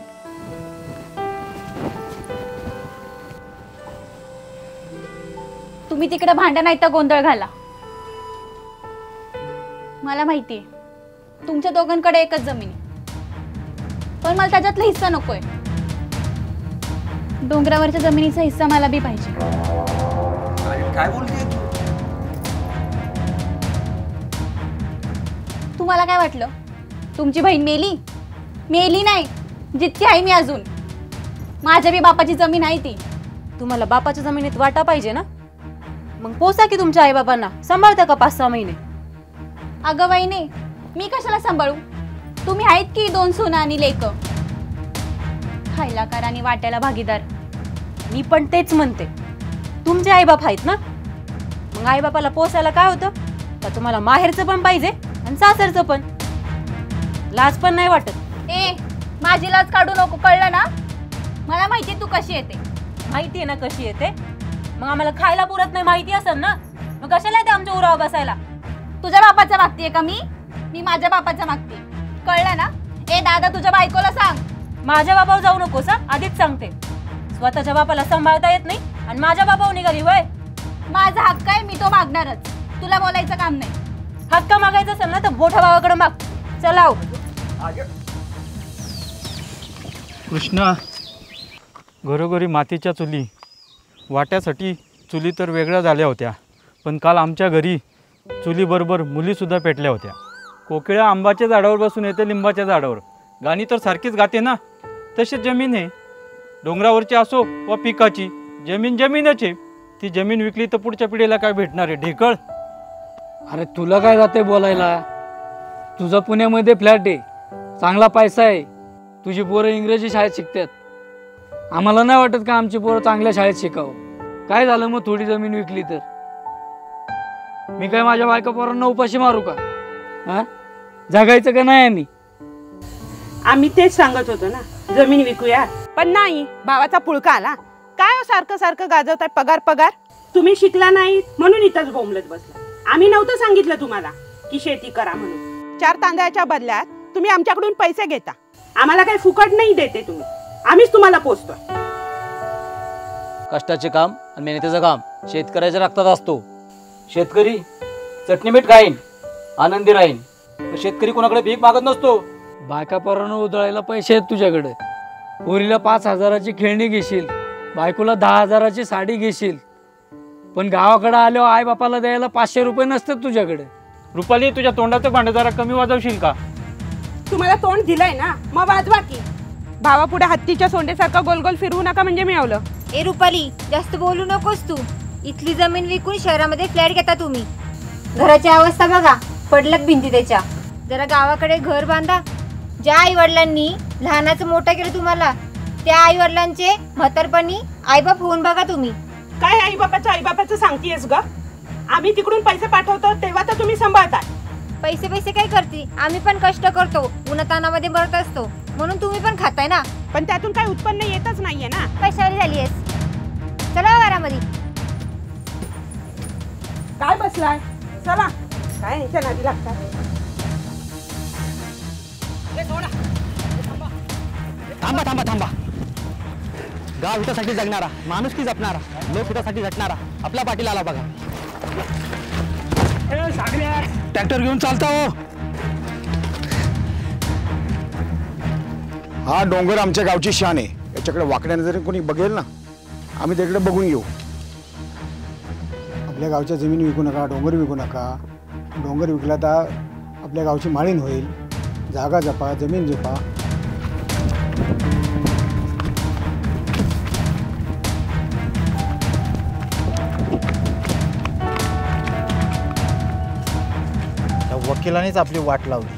Speaker 11: तुम्ही तिकडे भांडण नाही तर गोंधळ घाला. मला माहितीये तुमच्या दोघांकडे एकच जमीन, पण मला त्याच्यातला हिस्सा नकोय. डोंगरावरच्या जमिनीचा हिस्सा मला बी पाहिजे.
Speaker 6: काय बोलते
Speaker 11: तुम्हाला काय वाटलं तुमची बहीण मेली? मेली नाही, जितकी आहे मी अजून. माझ्या बी बापाची जमीन आहे ती.
Speaker 7: तुम्हाला बापाच्या जमिनीत वाटा पाहिजे ना, मग पोसा की तुमच्या आई बाबांना. सांभाळता का 5-6 महिने?
Speaker 11: अगं वहिनी, मी कशाला सांभाळू? तुम्ही आहेत की 2 सुना आणि लेक. खायला कार आणि वाट्याला भागीदार.
Speaker 7: मी पण तेच म्हणते. तुमचे आईबाप आहेत ना, मग आईबापाला पोसायला काय होतं? तर तुम्हाला माहेरचं पण पाहिजे आणि सासरचं पण. लाज पण नाही वाटत?
Speaker 11: ए, माझी लाज काढू नको, कळलं ना? मला माहिती तू कशी येते.
Speaker 7: माहिती आहे ना कशी येते. मग आम्हाला खायला पुरत नाही माहिती असेल ना, मग कशाला येते आमच्या उरावर बसायला?
Speaker 11: तुझ्या बापाचा मागतीये का मी? मी माझ्या बापाचा मागते, कळलं ना? ए दादा, तुझ्या बायकोला सांग.
Speaker 7: माझ्या बापावर जाऊ नकोस हा, आधीच सांगते. स्वतःच्या बापाला सांभाळता येत नाही आणि माझ्या बापावर निघाली वय.
Speaker 11: माझा हक्क आहे, मी तो मागणारच. तुला बोलायचं काम नाही.
Speaker 7: हक्क मागायचा असेल ना तर मोठ्या भावाकडे माग. चला हो.
Speaker 9: कृष्णा, घरोघरी मातीच्या चुली. वाट्यासाठी चुली तर वेगळ्या झाल्या होत्या, पण काल आमच्या घरी चुलीबरोबर मुलीसुद्धा पेटल्या होत्या. कोकिळा आंबाच्या झाडावर बसून येते लिंबाच्या झाडावर. गाणी तर सारखीच गाते ना. तशी जमीन आहे, डोंगरावरची असो व पिकाची. जमीन जमीनच आहे. ती जमीन विकली तर पुढच्या पिढीला काय भेटणार आहे? ढेकळ.
Speaker 12: अरे तुला काय जाते बोलायला? तुझा पुण्यामध्ये फ्लॅट आहे, चांगला पैसा आहे, तुझी पोरं इंग्रजी शाळेत शिकतात. आम्हाला नाही वाटत का आमची पोरं चांगल्या शाळेत शिकावं? काय झालं मग थोडी जमीन विकली तर? मी काय माझ्या बायका पोरांना उपाशी मारू का? हा, जगायचं का नाही?
Speaker 13: आम्ही तेच सांगत होतो ना, जमीन विकूया. पण नाही, भावाचा पुळका आला. काय सारखं सारखं गाजवताय पगार पगार? तुम्ही शिकला नाही म्हणून इथंच बोंबलत बसला. आम्ही नव्हतं सांगितलं तुम्हाला की शेती करा म्हणून. 4 तांदळाच्या बदल्यात तुम्ही आमच्याकडून पैसे घेता. आम्हाला काही फुकट नाही देते तुम्ही, आम्हीच तुम्हाला पोचतो.
Speaker 12: कष्टाचे काम आणि मेहनतीचं काम शेतकऱ्याच्या रक्तात असतो. शेतकरी चटणी मीठ खाईन, आनंदी राहीन. शेतकरी कोणाकडे भीक मागत नसतो. बायका पोरांना उधळायला पैसे आहेत तुझ्याकडे. पोरीला 5,000ची खेळणी घेशील, बायकोला 10,000ची साडी घेशील, पण गावाकडे आल्यावर आई बापाला द्यायला 500 रुपये नसतात तुझ्याकडे.
Speaker 9: रुपाली, तुझ्या तोंडाचं भांडं जरा कमी वाजवशील का?
Speaker 13: तुम्हाला तोंड दिलंय ना, मग वाजवा की. भावापुढे हत्तीच्या सोंडेसारखं गोल गोल फिरवू नका म्हणजे मिळवलं.
Speaker 14: ए रुपाली, जास्त बोलू नकोस तू. इथली जमीन विकून शहरामध्ये फ्लॅट घेता तुम्ही. घराची अवस्था बघा, पडलक भिंती त्याच्या. जरा गावाकडे घर बांधा. ज्या आई वडिलांनी लहानाचं मोठं केलं तुम्हाला, त्या आई वडिलांचे म्हातारपणी आईबाप होऊन बघा तुम्ही.
Speaker 13: काय आईबापाचं सांगतेस ग? आम्ही तिकडून पैसे पाठवतो तेव्हा तर तुम्ही सांभाळता.
Speaker 14: पैसे काय करते? आम्ही पण कष्ट करतो, उन्हातानामध्ये मरत असतो. म्हणून तुम्ही पण खाताय ना.
Speaker 13: पण त्यातून काही उत्पन्न येतच नाहीये ना.
Speaker 14: पैशावाली झाली आहेस. चला घरामध्ये.
Speaker 13: काय बसलाय? चला. काय यांच्या नादी लागतात.
Speaker 3: थांबा थांबा थांबा. गाव हितासाठी जगणारा, माणुसकी जपणारा, लोक हितासाठी झटणारा आपला पाटील आला बघा. ट्रॅक्टर घेऊन चालता हो.
Speaker 4: हा डोंगर आमच्या गावची शान आहे. याच्याकडे वाकड्याने जरी कोणी बघेल ना, आम्ही त्याकडे बघून घेऊ. आपल्या गावच्या जमीन विकू नका, डोंगर विकू नका. डोंगर विकला तर आपल्या गावची माळीण होईल. जागा जपा, जमीन जपा.
Speaker 10: वकिलानेच आपली वाट लावली.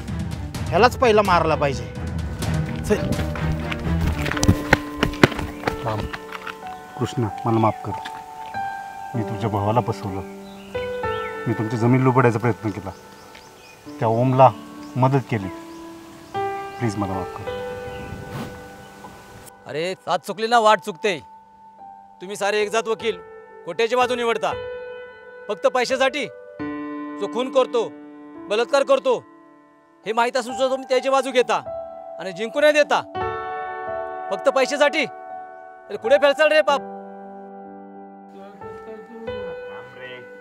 Speaker 10: ह्यालाच पहिला मारला पाहिजे.
Speaker 5: कृष्णा, मला माफ कर. मी तुझ्या भावाला फसवलं. मी तुमची जमीन लुबाडायचा प्रयत्न केला. त्या ओमला मदत केली. प्लीज मला माफ कर.
Speaker 12: अरे साथ चुकली ना वाट चुकते. तुम्ही सारे एकजात वकील खोट्याची बाजू निवडता फक्त पैशासाठी. जो खून करतो, बलात्कार करतो हे माहीत असून सुद्धा तुम्ही त्याची बाजू घेता आणि जिंकू नाही देता फक्त पैशासाठी. अरे कुठे फेलचाल रे पाप.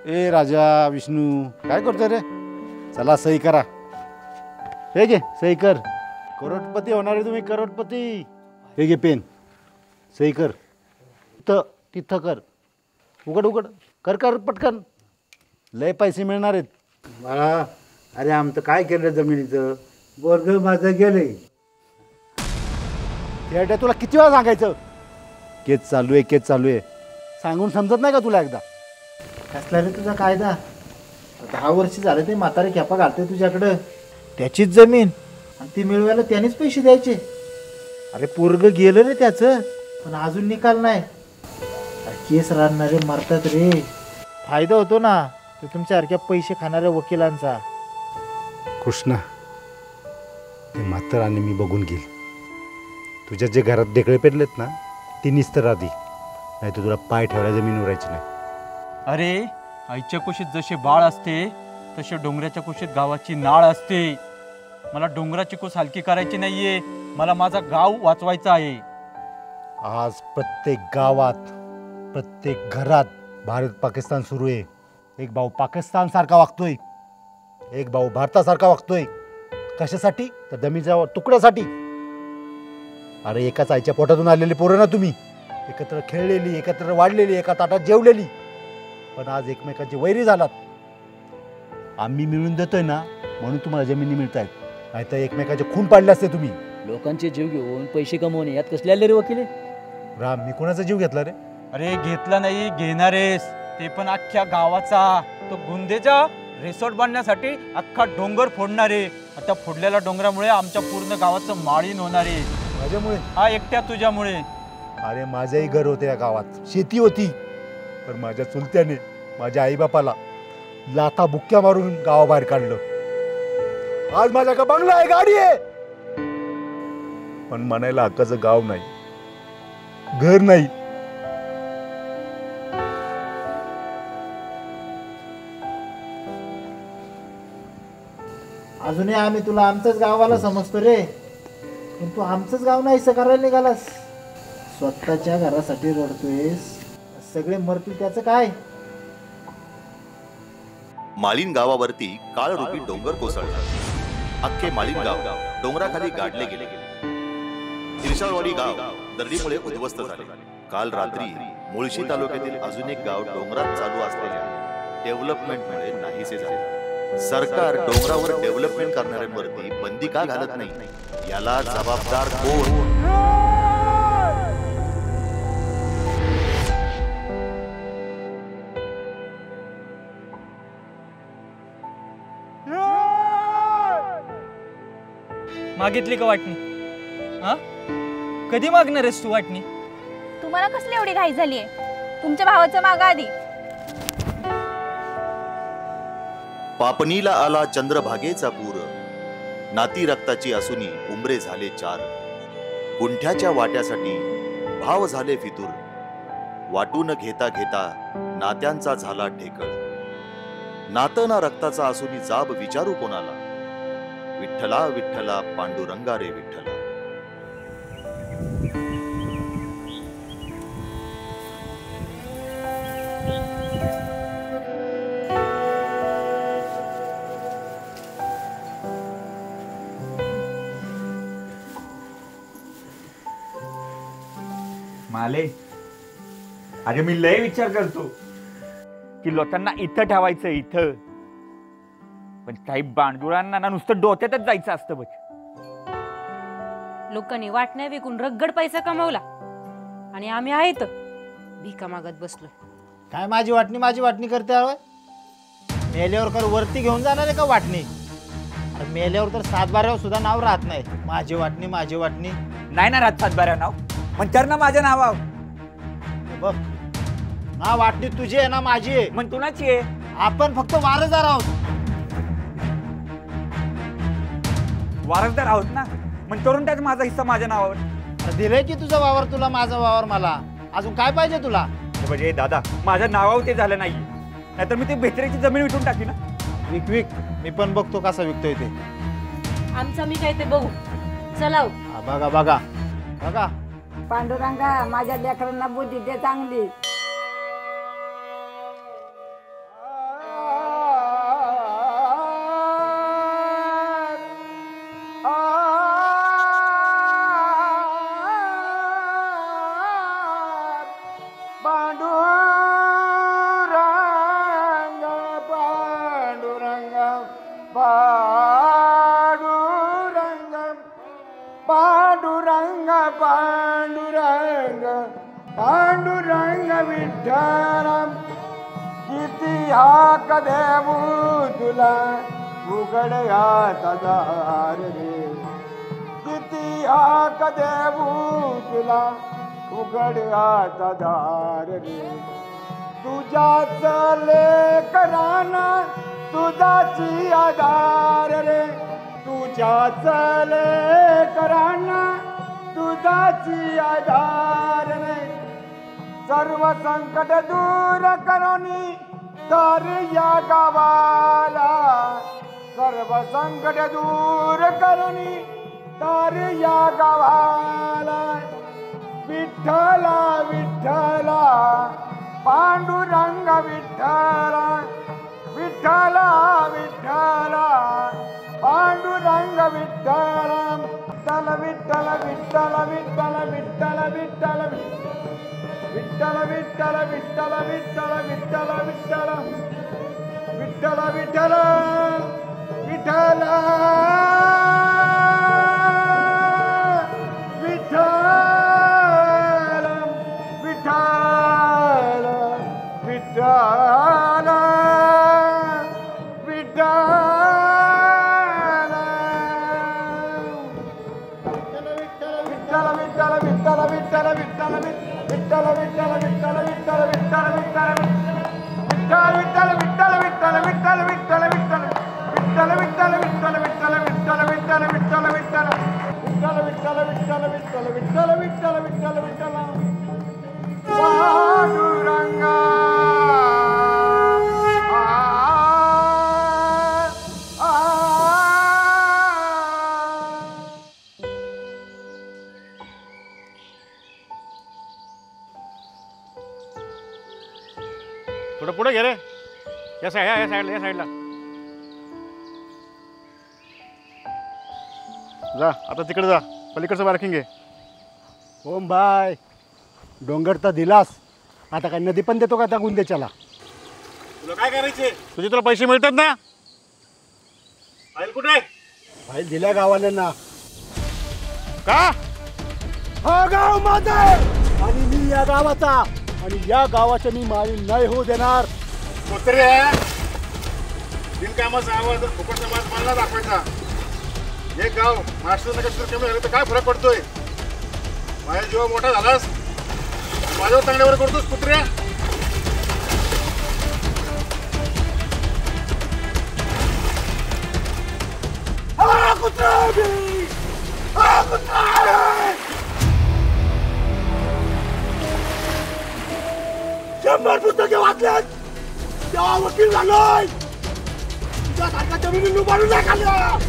Speaker 4: ए राजा विष्णू, काय करतोय रे? चला सही करा. हे घे सही कर. करोडपती होणार आहे तुम्ही, करोडपती. हे घे पेन, सही कर. तिथं कर. उघड उघड कर कर पटकन. लय पैसे मिळणार आहेत.
Speaker 10: बाळा, अरे आमचं काय केलं जमिनीचं? वर्ग माझं गेले.
Speaker 4: त्या तुला किती वेळा सांगायचं? केस चालू आहे, केस चालू आहे. सांगून समजत नाही का तुला एकदा?
Speaker 10: कसला रे तुझा कायदा? 10 वर्ष झाले ते म्हातारे खेपा घालते तुझ्याकडं. त्याचीच जमीन आणि ती मिळवायला त्यानेच पैसे द्यायचे. अरे पोरग गेलं रे त्याचं, पण अजून निकाल नाही. केस राहणारे मरतात रे. फायदा होतो ना तो तुमच्यासारख्या पैसे खाणाऱ्या वकिलांचा.
Speaker 5: कृष्णा, ते म्हातार आणि मी बघून घेईल. तुझ्या जे घरात डेकळे पेरलेत ना ती निस्तर आधी, नाही तर तुला पाय ठेवायला जमीन उरायची नाही.
Speaker 9: अरे आईच्या कुशीत जसे बाळ असते तसे डोंगराच्या कुशीत गावाची नाळ असते. मला डोंगराची कुस हलकी करायची नाहीये. मला माझा गाव वाचवायचा आहे.
Speaker 5: आज प्रत्येक गावात, प्रत्येक घरात भारत पाकिस्तान सुरू आहे. एक भाऊ पाकिस्तान सारखा वागतोय, एक भाऊ भारतासारखा वागतोय. कशासाठी? तर जमिनीच्या तुकड्यासाठी. अरे एकाच आईच्या पोटातून आलेली पोरं ना तुम्ही. एकत्र खेळलेली, एकत्र वाढलेली, एका ताटात जेवलेली. पण आज एकमेकांचे वैरी झालात. आम्ही मिळून देतोय ना म्हणून तुम्हाला जमिनी मिळत आहेत, नाही तर एकमेकाचे खून पाडले असते तुम्ही.
Speaker 12: लोकांचे जीव घेऊन पैसे कमवणे यात कसले आले रे वकील?
Speaker 5: राम, मी कोणाचा जीव घेतला रे?
Speaker 9: अरे घेतला नाही, घेणारेस. ते पण अख्ख्या गावाचा. तो गुंदेचा रिसॉर्ट बांधण्यासाठी अख्खा डोंगर फोडणारे. आता फोडलेल्या डोंगरामुळे आमच्या पूर्ण गावाचं माळीण होणारे.
Speaker 5: माझ्यामुळे?
Speaker 9: हा, एकट्या तुझ्यामुळे.
Speaker 5: अरे माझंही घर होते या गावात, शेती होती. पण माझ्या चुलत्याने माझ्या आईबापाला लाथा बुक्क्या मारून गावाबाहेर काढलं. आज माझ्या का बंगला आहे, गाडी आहे, पण म्हणायला हक्काचं गाव नाही, घर नाही.
Speaker 10: अजूनही आम्ही तुला आमचंच गावाला समजतो रे, पण तू आमचंच गाव नाहीसं करायला निघालास. स्वतःच्या घरासाठी रडतोयस. सगळे मरतील त्याचं काय?
Speaker 1: माळीण गावावरती काळरूपी डोंगर कोसळला. अख्खे माळीण गाव डोंगराखाली गाडले गेले. तिरशाळवाडी गाव दरडीमुळे उद्ध्वस्त झाले. काल रात्री मुळशी तालुक्यातील अजून एक गाव डोंगरात चालू असलेल्या डेव्हलपमेंटमुळे नाहीसे झाले. सरकार डोंगरावर डेव्हलपमेंट करणाऱ्यांवरती बंदी का घालत नाही, याला जबाबदार कोण?
Speaker 9: मागितली का वाटणी? हा, कधी मागणार आहेस तू वाटणी?
Speaker 11: तुम्हाला कसली एवढी घाई झालीये? तुमच्या भावाचं मागा आधी.
Speaker 1: पापणीला आला चंद्रभागेचा पूर, नाती रक्ताची असूनी उमरे झाले 4. गुंठ्याच्या वाट्यासाठी भाव झाले फितूर, वाटून घेता घेता नात्यांचा झाला ढेकळ. नातं ना रक्ताचा असूनी जाब विचारू कोणाला, विठ्ठला विठ्ठला पांडुरंगा रे विठ्ठला.
Speaker 6: माले, अरे मी लय विचार करतो की लोकांना इथं ठेवायचं इथं, पण काही बांडुळांना ना नुसतं डोक्यातच जायचं असतं बघ.
Speaker 7: लोकांनी वाटण्या विकून रगड पैसा कमावला आणि आम्ही आहेत भिका मागत बसलो.
Speaker 10: काय माझी वाटणी करते हवं? मेल्यावर कर वरती घेऊन जाणार आहे का वाटणी? अरे मेल्यावर तर 7-12 सुद्धा नाव राहत नाही. माझी वाटणी
Speaker 6: नाही ना रात 7-12 नाव, पण तर ना माझ्या नावावर
Speaker 10: बघ ना. वाटणी तुझी आहे ना माझी आहे?
Speaker 6: मग कुणाची आहे?
Speaker 10: आपण फक्त वारसदार आहोत.
Speaker 6: वारसदार आहोत ना, मग करून त्यात माझा हिस्सा माझ्या नावावर.
Speaker 10: दिलंय की तुझा वावर तुला, माझा वावर मला. अजून काय पाहिजे तुला?
Speaker 6: म्हणजे दादा माझ्या नावावर ते झालं नाही, नाहीतर मी ते बेचऱ्याची जमीन विकून टाकी ना.
Speaker 10: विक मी पण बघतो कसा विकतोय ते.
Speaker 7: आमचं मी काय ते बघू. चला
Speaker 10: बघा
Speaker 15: पांडुरंगा, माझ्या लेकरांना बुद्धी दे चांगली.
Speaker 16: पांडुरंग विठ्ठल, किती हाक देऊ तुला, उघड हाता दार रे. किती हाक देऊ तुला, उघड हाता दार रे. तुझ्याच लेकरांना तुझाची आधार रे. तुझ्याच लेकरांना तुझाची आधार रे. सर्व संकट दूर करोनी तर या गावाला. सर्व संकट दूर करोनी तर या गावाला. विठ्ठला विठ्ठला पांडुरंग विठ्ठला. विठ्ठला विठ्ठला पांडुरंग विठ्ठला. विठ्ठल विठ्ठल विठ्ठल विठ्ठल विठ्ठल विठ्ठल विठ्ठल विठ्ठल विठ्ठल विठ्ठल विठ्ठल विठ्ठल विठ्ठल विठ्ठल विठ्ठल विठ्ठल विठ्ठल विठ्ठल
Speaker 4: थोडं पुढे घे रे. या साईडला जा. आता तिकडे जा, पलीकडचं पार्किंग आहे.
Speaker 5: ओम बाय, डोंगर तर दिलास, आता काय नदी पण देतो का त्या गुंदेच्याला?
Speaker 4: तुला काय करायचे? तुझे तुला पैसे मिळतात ना? फाईल कुठे?
Speaker 5: फाईल दिल्या गावाल्यांना.
Speaker 4: का?
Speaker 5: हा गाव माझा आहे आणि मी या गावाचा, आणि या गावाच्या मी माळी नाही होऊ देणार.
Speaker 4: कुत्रे बिनकामाचा आवाज, फुकटचा मास मला दाखवायचा. हे गाव महाराष्ट्रात कधी कमी झालं तर काय फरक पडतोय? माझ्या जीवा मोठा झालास, माझ्यावर चांगल्यावर करतोस कुत्र्या.
Speaker 16: कुत्रा शंभर पुस्तके वाचल्यात तेव्हा वकील झालोय. तुझ्यासारख्या जमिनी लुबाडून नाही खाल्ल्या.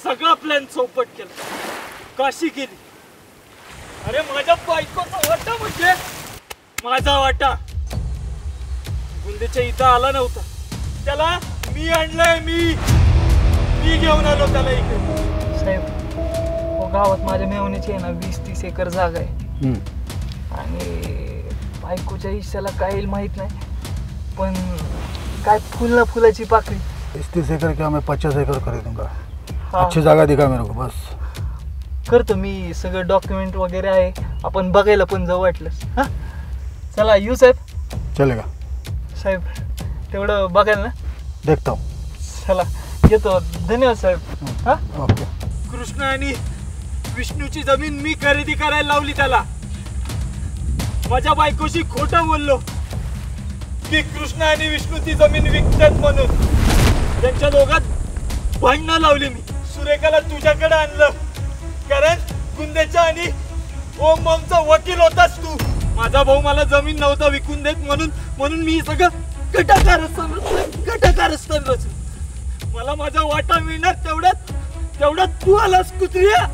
Speaker 9: सगळा प्लॅन चौपट केला, काशी केली. अरे माझ्या बायकोचा वाटा म्हणजे माझा वाटा. गुंदेच्या इथं आला नव्हता, त्याला मी आणलंय. मी घेऊन आलो त्याला इकडे. साहेब हो गावात माझ्या मेवणीची आहे ना 20-30 एकर जागा आहे. आणि बायकोच्या हिश्श्याला काय येईल माहित नाही, पण काय फुल ना फुलाची पाकळी.
Speaker 5: 30 एकड़ क्या मैं 50 एकड़ कर दूंगा. अच्छी जागा दिखा मेरे को बस.
Speaker 9: करतो मी, सगळं डॉक्युमेंट वगैरे आहे, आपण बघायला पण जाऊ वाटलंस. हा चला येऊ साहेब.
Speaker 5: चलेगा
Speaker 9: साहेब तेवढं बघायला ना.
Speaker 5: देखता हूँ.
Speaker 9: चला येतो. धन्यवाद साहेब. हा
Speaker 5: ओके.
Speaker 9: कृष्ण आणि विष्णूची जमीन मी खरेदी करायला लावली त्याला. माझ्या बायकोशी खोटं बोललो की कृष्ण आणि विष्णू ती जमीन विकतात म्हणून. त्यांच्या दोघात भांडणं लावली मी. सुरेखाला तुझ्याकडे आणलं कारण गुंदेचा आणि ओम बॉम्बचा वकील होतास तू. माझा भाऊ मला जमीन नव्हता विकून देत म्हणून मी सगळं गटाकारस्थान रचलं. मला माझा वाटा मिळणार तेवढ्यात तू आलास कुत्रिया.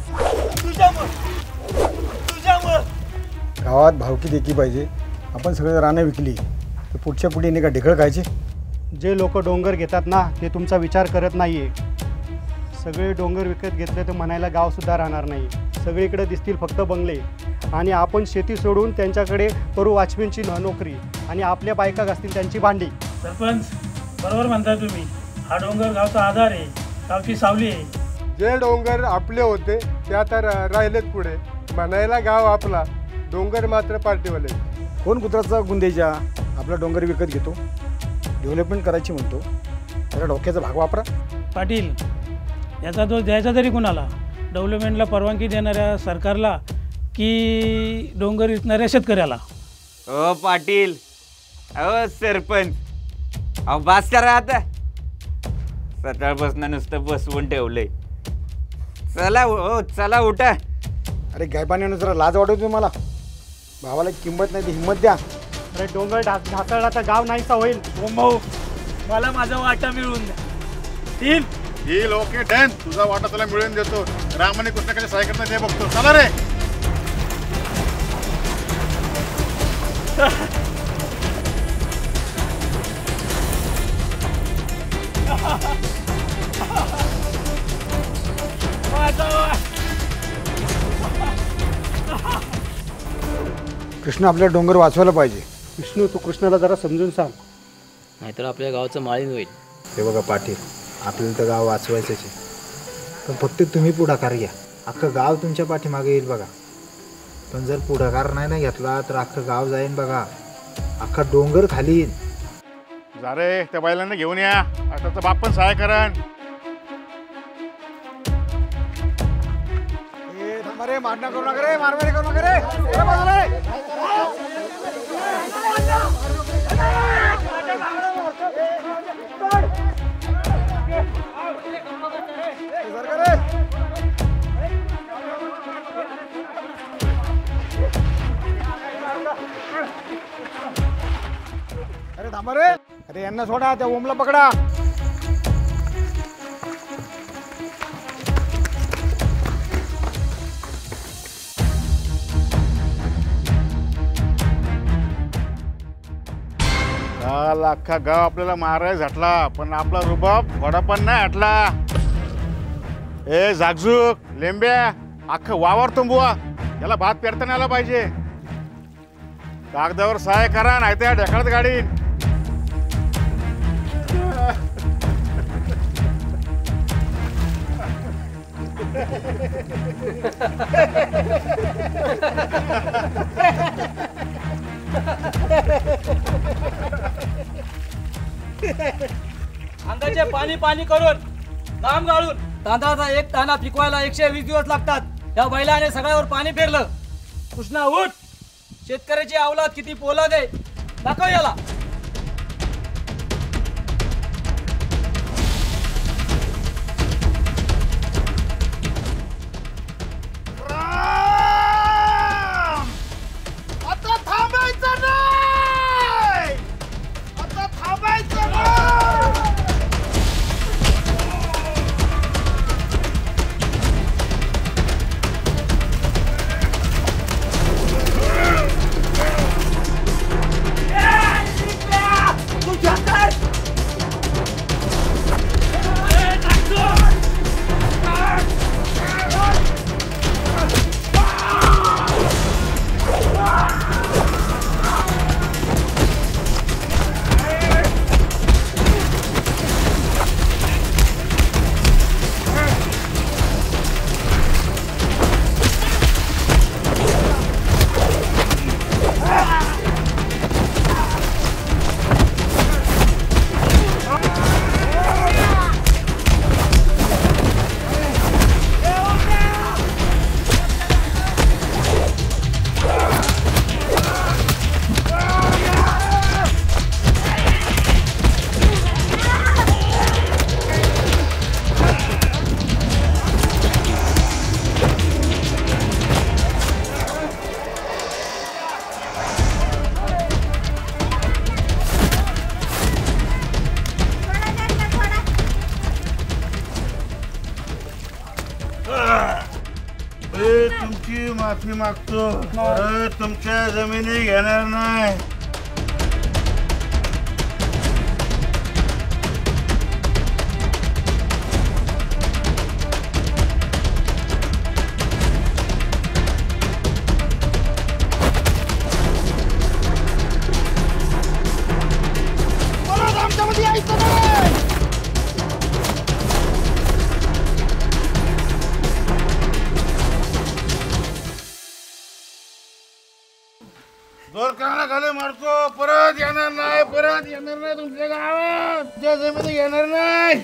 Speaker 9: तुझ्यामुळं
Speaker 5: गावात भावकी देखी पाहिजे. आपण सगळे रानं विकली तर पुढच्या पिढीने का ढेकळ खायची.
Speaker 4: जे लोक डोंगर घेतात ना ते तुमचा विचार करत नाहीये. सगळे डोंगर विकत घेतले तर म्हणायला गावसुद्धा राहणार नाही. सगळीकडे दिसतील फक्त बंगले आणि आपण शेती सोडून त्यांच्याकडे करू वॉचमॅनची नोकरी आणि आपल्या बायका घासतील त्यांची भांडी.
Speaker 9: सरपंच बरोबर म्हणताय तुम्ही. हा डोंगर गावचा आधार आहे, गावची सावली आहे.
Speaker 16: जे डोंगर आपले होते ते आता राहिलेत पुढे. म्हणायला गाव आपला, डोंगर मात्र पार्टीवाले.
Speaker 5: कोण कुत्राचा गुंदेजा आपला डोंगर विकत घेतो. डेव्हलपमेंट करायची म्हणतो, त्याला डोक्याचा भाग वापरा.
Speaker 9: पाटील याचा दोष द्यायचा तरी कुणाला? डेव्हलपमेंटला परवानगी देणाऱ्या सरकारला की डोंगर विकणाऱ्या शेतकऱ्याला?
Speaker 6: ओ पाटील, अहो सरपंच, अहो बास करा आता. सकाळपासून नुसतं बसवून ठेवलंय. चला उठा.
Speaker 5: अरे गायपाण्यानं जरा लाज वाटवतो मला. भावाला किंमत नाही ती हिंमत द्या.
Speaker 4: अरे डोंगर ढासळला तर गाव नाहीसा होईल.
Speaker 9: भाऊ मला माझा वाटा मिळवून द्या.
Speaker 4: ही ओके डन. तुझा वाटा तुला मिळवून देतो. रामाने कृष्णाकडे सहाय्य करता ते बघतो. चला रे.
Speaker 5: कृष्ण आपल्या डोंगर वाचवायला पाहिजे.
Speaker 4: विष्णू तू कृष्णाला जरा समजून सांग,
Speaker 12: नाहीतर आपल्या गावचं माळीन होईल.
Speaker 17: हे बघा पाटील, आपल्याला तर गाव वाचवायचंच आहे, पण फक्त तुम्ही पुढाकार घ्या. अख्खं गाव तुमच्या पाठीमागे येईल बघा. पण जर पुढाकार नाही ना घेतला तर अख्खं गाव जाईन बघा. अख्खा डोंगर खाली येईल.
Speaker 4: जा रे, त्या बैलांना घेऊन या. आता बाप पण सहाय्य करण.
Speaker 16: अरे मारना करू नका रे, मारवारी करू नका रे. ए बाजूला रे.
Speaker 5: अरे थांबा रे. अरे यांना सोडा, त्या ओमला पकडा.
Speaker 4: काल अख्खा गाव आपल्याला मारायला झटला, पण आपला रुबाब थोडा पण नाही हटला. ए जागजूक लेंब्या अख्खं वावर तुंबवा, याला भात पेरता नाही आला पाहिजे. कागदावर सहाय करा, नाही त्या ढेकळत गाडी.
Speaker 12: अंगाचे पाणी पाणी करून घाम गाळून तांदळाचा एक दाणा पिकवायला 120 दिवस लागतात. या बैलाने सगळ्यावर पाणी फेरलं. कृष्णा उठ, शेतकऱ्याची अवलाद किती पोलाद आहे दाखव याला.
Speaker 10: आता थांबायचं नाही, आता थांबायचं नाही. तुमची माफी मागतो, परत तुमच्या जमिनी घेणार नाही. परत आमच्यामध्ये यायचं नाही. जोरकाना खाली मारतो, परत येणार नाही, परत येणार नाही तुमच्या गावात, तुमच्या जमिनी येणार नाही.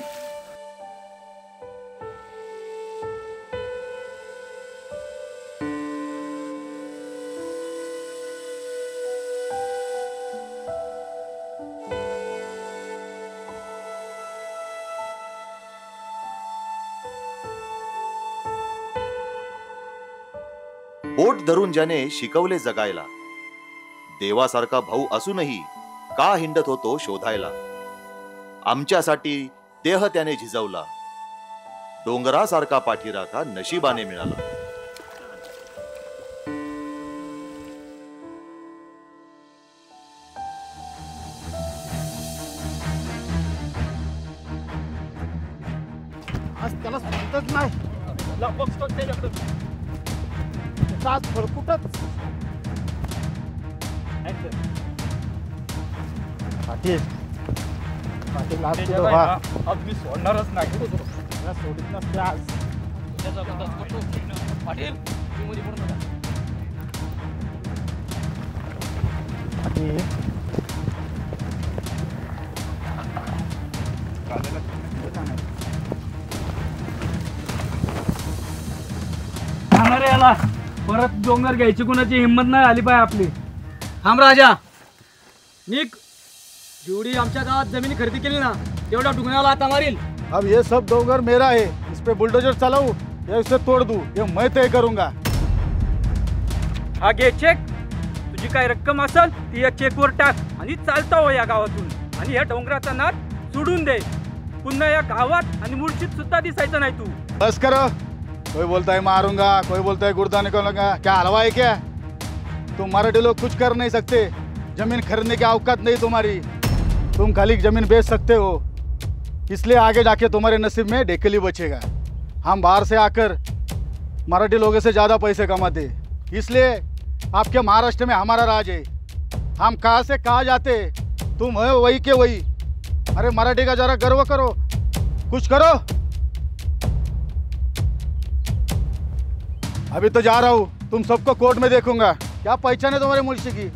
Speaker 1: बोट धरून ज्याने शिकवले जगायला, देवासारखा भाऊ असूनही का हिंडत होतो शोधायला. आमच्यासाठी देह त्याने झिजवला, डोंगरासारखा पाठीराखा नशिबाने मिळाला.
Speaker 10: आज त्याला सांगतच नाही, बघतो त्याच्याकडे फळकुटच. पाटील पाटील आज मी सोडणारच नाही, सोडित नसते आज.
Speaker 12: पाटील याला परत डोंगर घ्यायची कोणाची हिंमत नाही आली पाहिजे आपली. थांब राजा, निक जेवढी आमच्या गावात जमीन खरेदी केली ना तेवढ्या डुंगराला आता मारील.
Speaker 5: अब ये सब डोंगर मेरा है, इस पे बुलडोजर चलाऊं या इसे तोड़ दूं, ये मैं तय करूंगा.
Speaker 9: हा घे चेक, तुझी काय रक्कम असेल ती या चेकवर टाक आणि चालता हो या गावातून. आणि या डोंगराचा नाद सोडून दे, पुन्हा या गावात आणि मुळशीत सुद्धा दिसायचं नाही तू.
Speaker 5: बस करो, कोई बोलता है मारूंगा, कोई बोलता है गुर्दा निकालूंगा. क्या हलवा है क्या? तुम मराठी लोग कुछ कर नहीं सकते, जमीन खरीदने की औकात नहीं तुम्हारी. तुम खाली जमीन बेच सकते हो, इसलिए आगे जाके तुम्हारे नसीब में ढेकली बचेगा. हम बाहर से आकर मराठी लोगों से ज़्यादा पैसे कमाते, इसलिए आपके महाराष्ट्र में हमारा राज है। हम कहाँ से कहाँ जाते, तुम है वही के वही। अरे मराठी का जरा गर्व करो, कुछ करो। अभी तो जा रहा हूँ, तुम सबको कोर्ट में देखूंगा। क्या पहचान है तुम्हारे मुळशी की?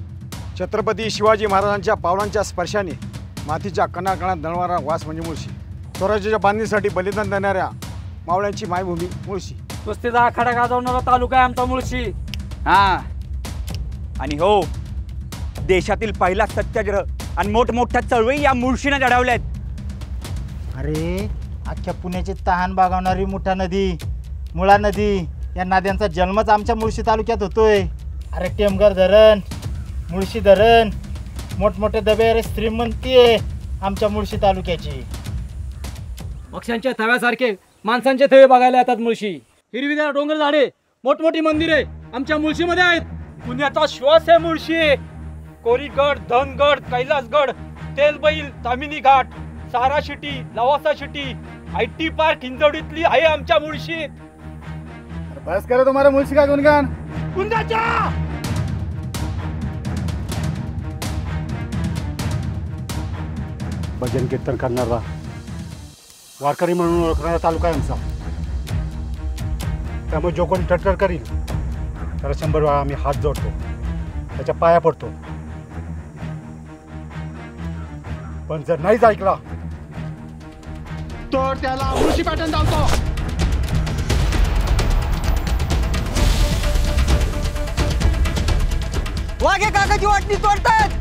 Speaker 4: छत्रपती शिवाजी महाराजांच्या पावलांच्या स्पर्शाने मातीच्या कणाकणात दळणारा वास म्हणजे मुळशी. स्वराज्याच्या बांधणीसाठी बलिदान देणाऱ्या मावळ्यांची मायभूमी मुळशी.
Speaker 12: कुस्तीचा आखाडा गाजवणारा तालुका आहे आमचा मुळशी.
Speaker 6: हां, आणि हो, देशातील पहिला सत्याग्रह आणि मोठमोठ्या चळवळी या मुळशीनं लढवल्यात.
Speaker 10: अरे अख्ख्या पुण्याची तहान बागवणारी मुठा नदी, मुळा नदी, या नद्यांचा जन्मच आमच्या मुळशी तालुक्यात होतोय. अरे टेमघर धरण, मुळशी धरण, मोठमोठे दबे. अरे श्रीमंती आहे आमच्या मुळशी तालुक्याची.
Speaker 12: पक्ष्यांच्या थव्यासारखे माणसांचे थवे बघायला येतात मुळशी. हिरवीगार डोंगर झाडे, मोठमोठी मंदिरे आमच्या मुळशीमध्ये आहेत. पुण्याचा श्वास आहे मुळशी. कोरीगड, धनगड, कैलासगड, तेलबैल, तामिनी घाट, सारा शिटी, लवासा शिटी, IT पार्क हिंजवडीतली आहे आमच्या मुळशी.
Speaker 5: बस करो तुम्हारे मुळशी का गुणगान.
Speaker 4: भजन कीर्तन करणारा, वारकरी म्हणून ओळखणारा तालुका आहे आमचा. त्यामुळे जो कोणी टटटर करील त्याला 100 वेळा आम्ही हात जोडतो, त्याच्या पाया पडतो. पण जर नाहीच ऐकला तर त्याला मुळशी पॅटर्न धावतो.
Speaker 12: वाघे काकाची वाटणी तोडतात.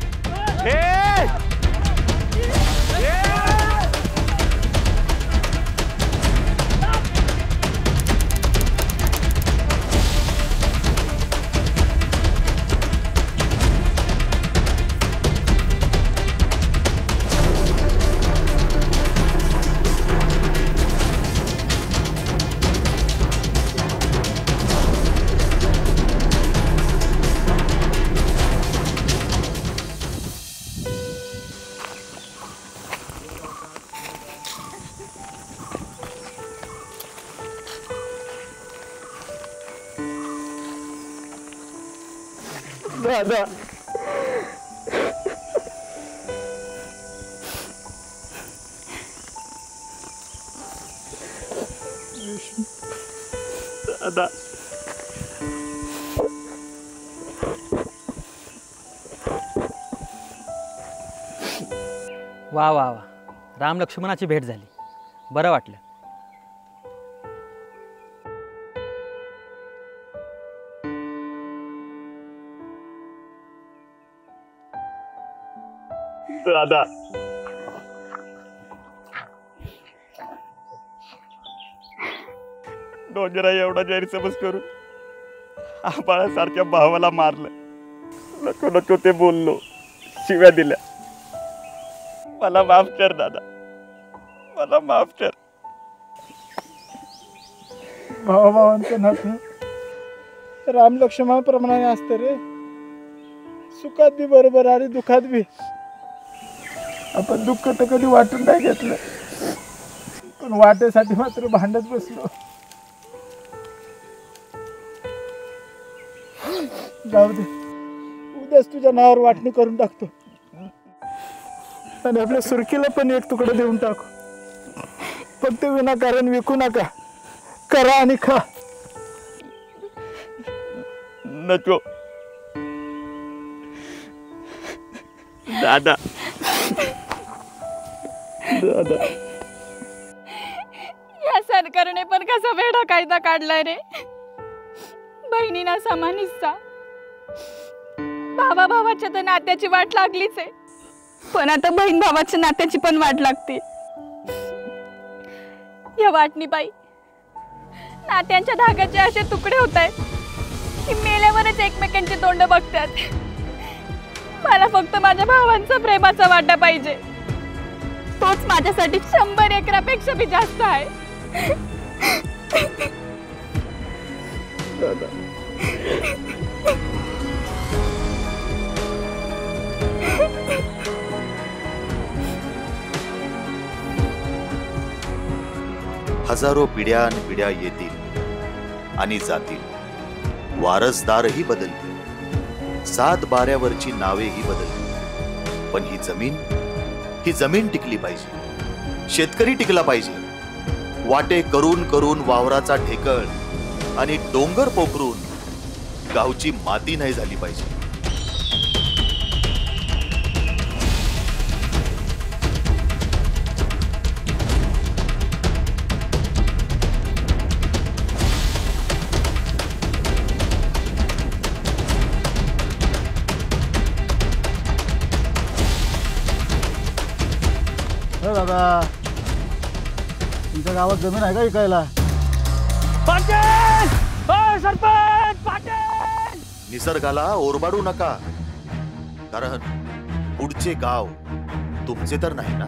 Speaker 10: दादा,
Speaker 6: दादा,
Speaker 3: वा वा वा, राम लक्ष्मणाची भेट झाली, बरं वाटलं.
Speaker 6: दादा, डोंगरा एवढा गैरसमज करून आबाळासारख्या भावाला मारलं. नको नको ते बोललो, शिव्या दिल्या. मला माफ कर दादा, मला माफ कर.
Speaker 10: भावाभावांचं नातं राम लक्ष्मणाप्रमाणे असतं रे. सुखात बी बरोबर आणि दुःखात बी. आपण दुःख तर कधी वाटून नाही घेतलं, पण वाटेसाठी मात्र भांडत बसलो. जाऊ दे, उद्याच तुझ्या नावावर वाटणी करून टाकतो आणि आपल्या सुरखीला पण एक तुकडा देऊन टाकू. फक्त विनाकारण विकू नका, करा आणि खा.
Speaker 6: नको दादा, दादा.
Speaker 11: या सरकारने पण कसा वेडा कायदा काढलाय रे. बहिणीना समान हिस्सा. भावा भावाच्या तर नात्याची वाट लागलीच आहे, पण आता बहीण भावाच्या नात्याची पण वाट लागते. या वाटणी बाई नात्यांच्या धाग्याचे असे तुकडे होत आहेत की मेल्यावरच एकमेकांची तोंड बघतात. मला फक्त माझ्या भावांचा प्रेमाचा वाटा पाहिजे. तोच माझ्यासाठी 100 एकरापेक्षा बी जास्त आहे.
Speaker 1: हजारो पिढ्यानपिढ्या येतील आणि जातील, वारसदारही बदलतील, 7 बाऱ्यावरची नावेही बदलतील, पण ही जमीन टिकली पाहिजे, शेतकरी टिकला पाहिजे. वाटे करून करून वावराचा ढेकळ आणि डोंगर पोखरून गावची माती नाही झाली पाहिजे.
Speaker 5: दादा, तुमच्या गावात जमीन आहे का विकायला?
Speaker 1: निसर्गाला ओरबाडू नका, कारण पुढचे गाव तुमचे तर नाही ना.